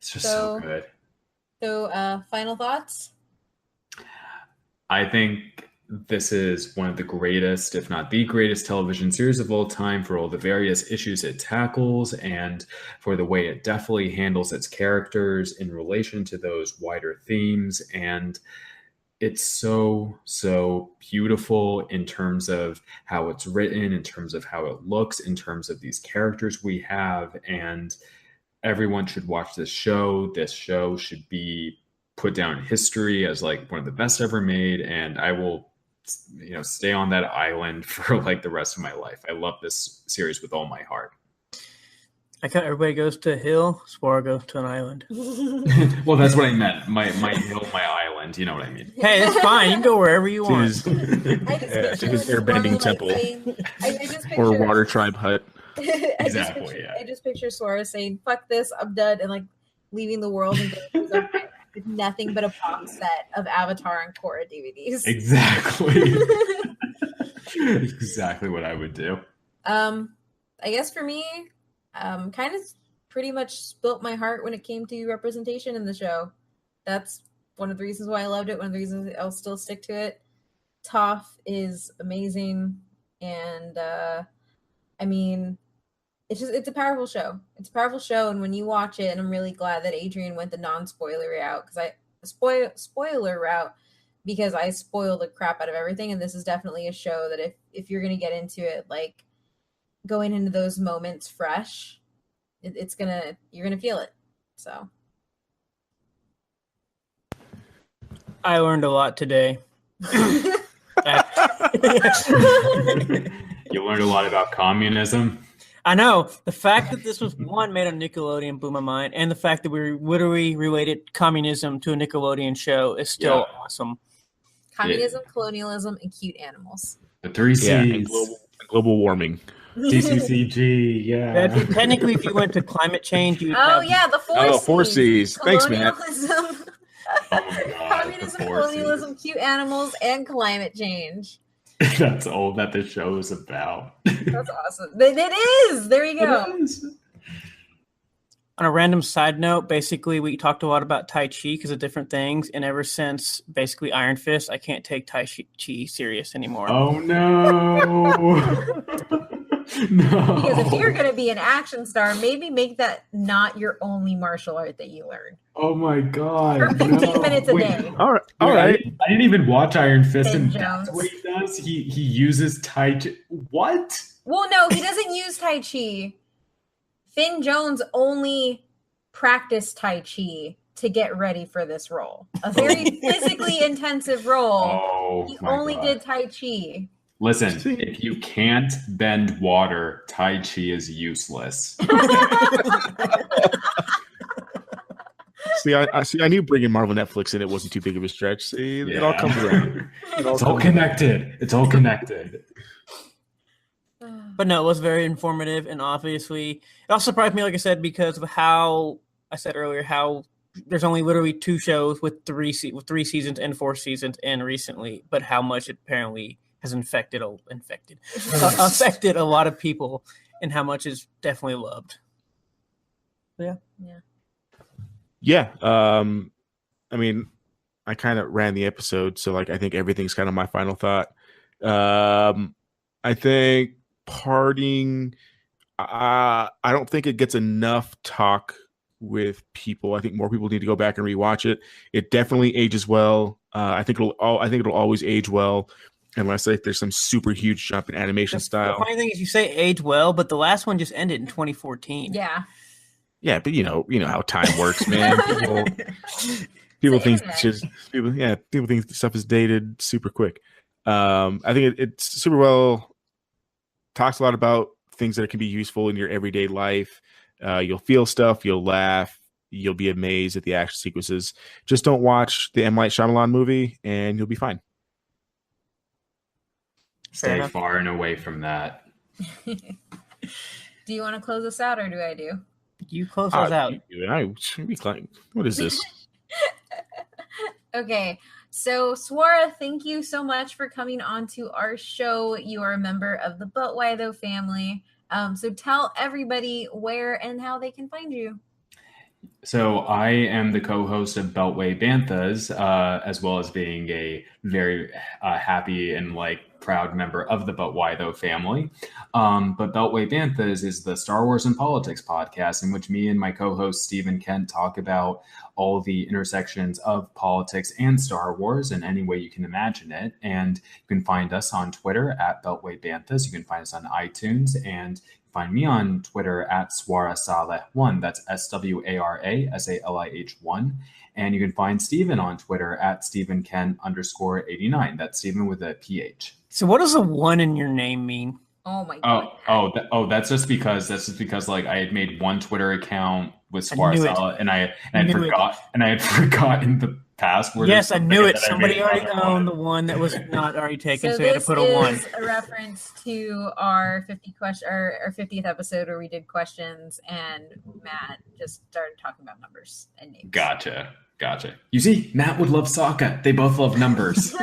it's just so good. So, final thoughts? I think this is one of the greatest, if not the greatest, television series of all time for all the various issues it tackles and for the way it definitely handles its characters in relation to those wider themes. And it's so beautiful in terms of how it's written, in terms of how it looks, in terms of these characters we have. And everyone should watch this show. This show should be put down in history as like one of the best ever made. And I will, stay on that island for like the rest of my life. I love this series with all my heart. I thought everybody goes to a hill, Swara goes to an island. Well, that's what I meant. My hill, my island. You know what I mean? Hey, that's fine. You can go wherever you want. To his airbending temple or water tribe hut. Exactly. I just picture Swara saying, "Fuck this, I'm done," and like leaving the world and going with nothing but a box set of Avatar and Korra DVDs. Exactly. Exactly what I would do. I guess for me, kind of pretty much spilt my heart when it came to representation in the show. That's one of the reasons why I loved it. One of the reasons I'll still stick to it. Toph is amazing, and I mean, it's a powerful show. It's a powerful show, and when you watch it, and I'm really glad that Adrian went the non-spoiler route spoiler route because I spoil the crap out of everything, and this is definitely a show that if you're gonna get into it, like going into those moments fresh, you're gonna feel it. So I learned a lot today. You learned a lot about communism. I know. The fact that this was one made on Nickelodeon blew my mind, and the fact that we literally related communism to a Nickelodeon show is still awesome. Communism, colonialism, and cute animals. The 3 C's. And global warming. CCCG, yeah. Technically, if you went to climate change, you would the 4 C's. Thanks, Matt. Communism, colonialism, cute animals, and climate change. That's all that the show is about. That's awesome. It is. There you go. On a random side note, basically, we talked a lot about Tai Chi because of different things. And ever since basically Iron Fist, I can't take Tai Chi serious anymore. Oh, no. No. Because if you're going to be an action star, maybe make that not your only martial art that you learn. Oh my god! For 15 minutes a day. All right. I didn't even watch Iron Fist, Finn and Jones. that's what he does. He uses Tai Chi. What? Well, no, he doesn't use Tai Chi. Finn Jones only practiced Tai Chi to get ready for this role. A very physically intensive role. Oh, he only did Tai Chi. Listen, if you can't bend water, Tai Chi is useless. See, I knew bringing Marvel Netflix in it wasn't too big of a stretch. See, it all comes around. It's all connected. It's all connected. But no, it was very informative, and obviously, it also surprised me, like I said, because of how I said earlier, how there's only literally 2 shows with 3 seasons and 4 seasons, and recently, but how much it apparently has affected a lot of people, and how much is definitely loved. Yeah. I mean, I kind of ran the episode, so like I think everything's kind of my final thought. I think parting, I don't think it gets enough talk with people. I think more people need to go back and rewatch it. It definitely ages well. I think it'll always age well, unless like there's some super huge jump in animation style. The funny thing is, you say age well, but the last one just ended in 2014. Yeah. Yeah, but you know how time works, man. People think people think stuff is dated super quick. I think it's super well, talks a lot about things that can be useful in your everyday life. You'll feel stuff, you'll laugh, you'll be amazed at the action sequences. Just don't watch the M. Night Shyamalan movie, and you'll be fine. Stay far and away from that. Do you want to close us out, or do I do? You close us out. What is this? Okay, so Swara, thank you so much for coming on to our show. You are a member of the But Why Though family. So tell everybody where and how they can find you. So I am the co-host of Beltway Banthas, as well as being a very happy and proud member of the But Why Though family. But Beltway Banthas is the Star Wars and Politics podcast in which me and my co-host Stephen Kent talk about all the intersections of politics and Star Wars in any way you can imagine it. And you can find us on Twitter at Beltway Banthas. You can find us on iTunes, and find me on Twitter at Swara Salih 1. That's SWARA SALIH1. And you can find Steven on Twitter at StephenKen_89. That's Steven with a PH. So what does a 1 in your name mean? Oh my god. That's just because I had made one Twitter account with Swara Salih, and I had forgot in the past. Yes, I knew it. Somebody already owned the one that was not already taken, so you had to put a 1. This is a reference to our 50th episode where we did questions, and Matt just started talking about numbers and names. Gotcha. You see, Matt would love Sokka. They both love numbers.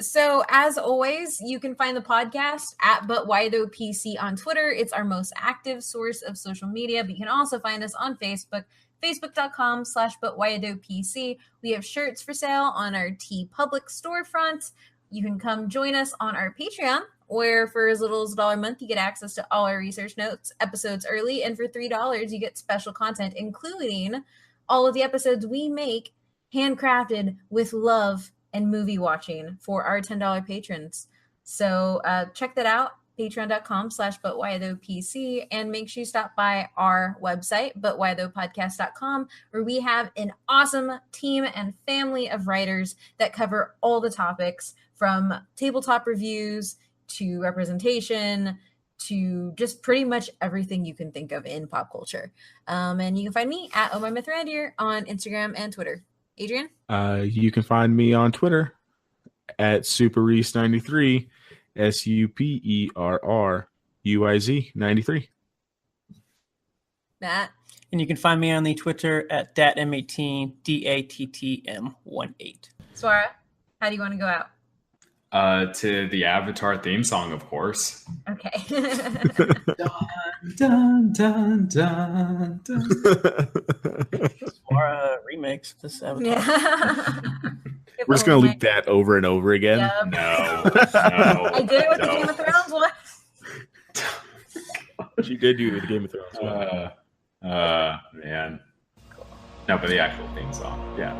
So as always, you can find the podcast at But Why Though PC on Twitter. It's our most active source of social media, but you can also find us on Facebook, facebook.com/ButWhyThoughPC. We have shirts for sale on our TeePublic storefront. You can come join us on our Patreon, where for as little as $1 a month, you get access to all our research notes, episodes early, and for $3, you get special content, including all of the episodes we make handcrafted with love and movie watching for our $10 patrons. So check that out, patreon.com/ButWhyThoughPC, and make sure you stop by our website, butwhythoughpodcast.com, where we have an awesome team and family of writers that cover all the topics from tabletop reviews to representation to just pretty much everything you can think of in pop culture. And you can find me at OhMyMythReindeer on Instagram and Twitter. Adrian? You can find me on Twitter at SuperReese93, SUPERRUIZ93. Matt? And you can find me on the Twitter at DATM18, DATTM18. Swara, how do you want to go out? To the Avatar theme song, of course. Okay. Dun, dun, dun, dun. Swara remix this episode. Yeah. We're just going to loop that over and over again. Yep. No. I did it with the Game of Thrones one. She did do it with the Game of Thrones one. Man. No, but the actual theme song. Yeah.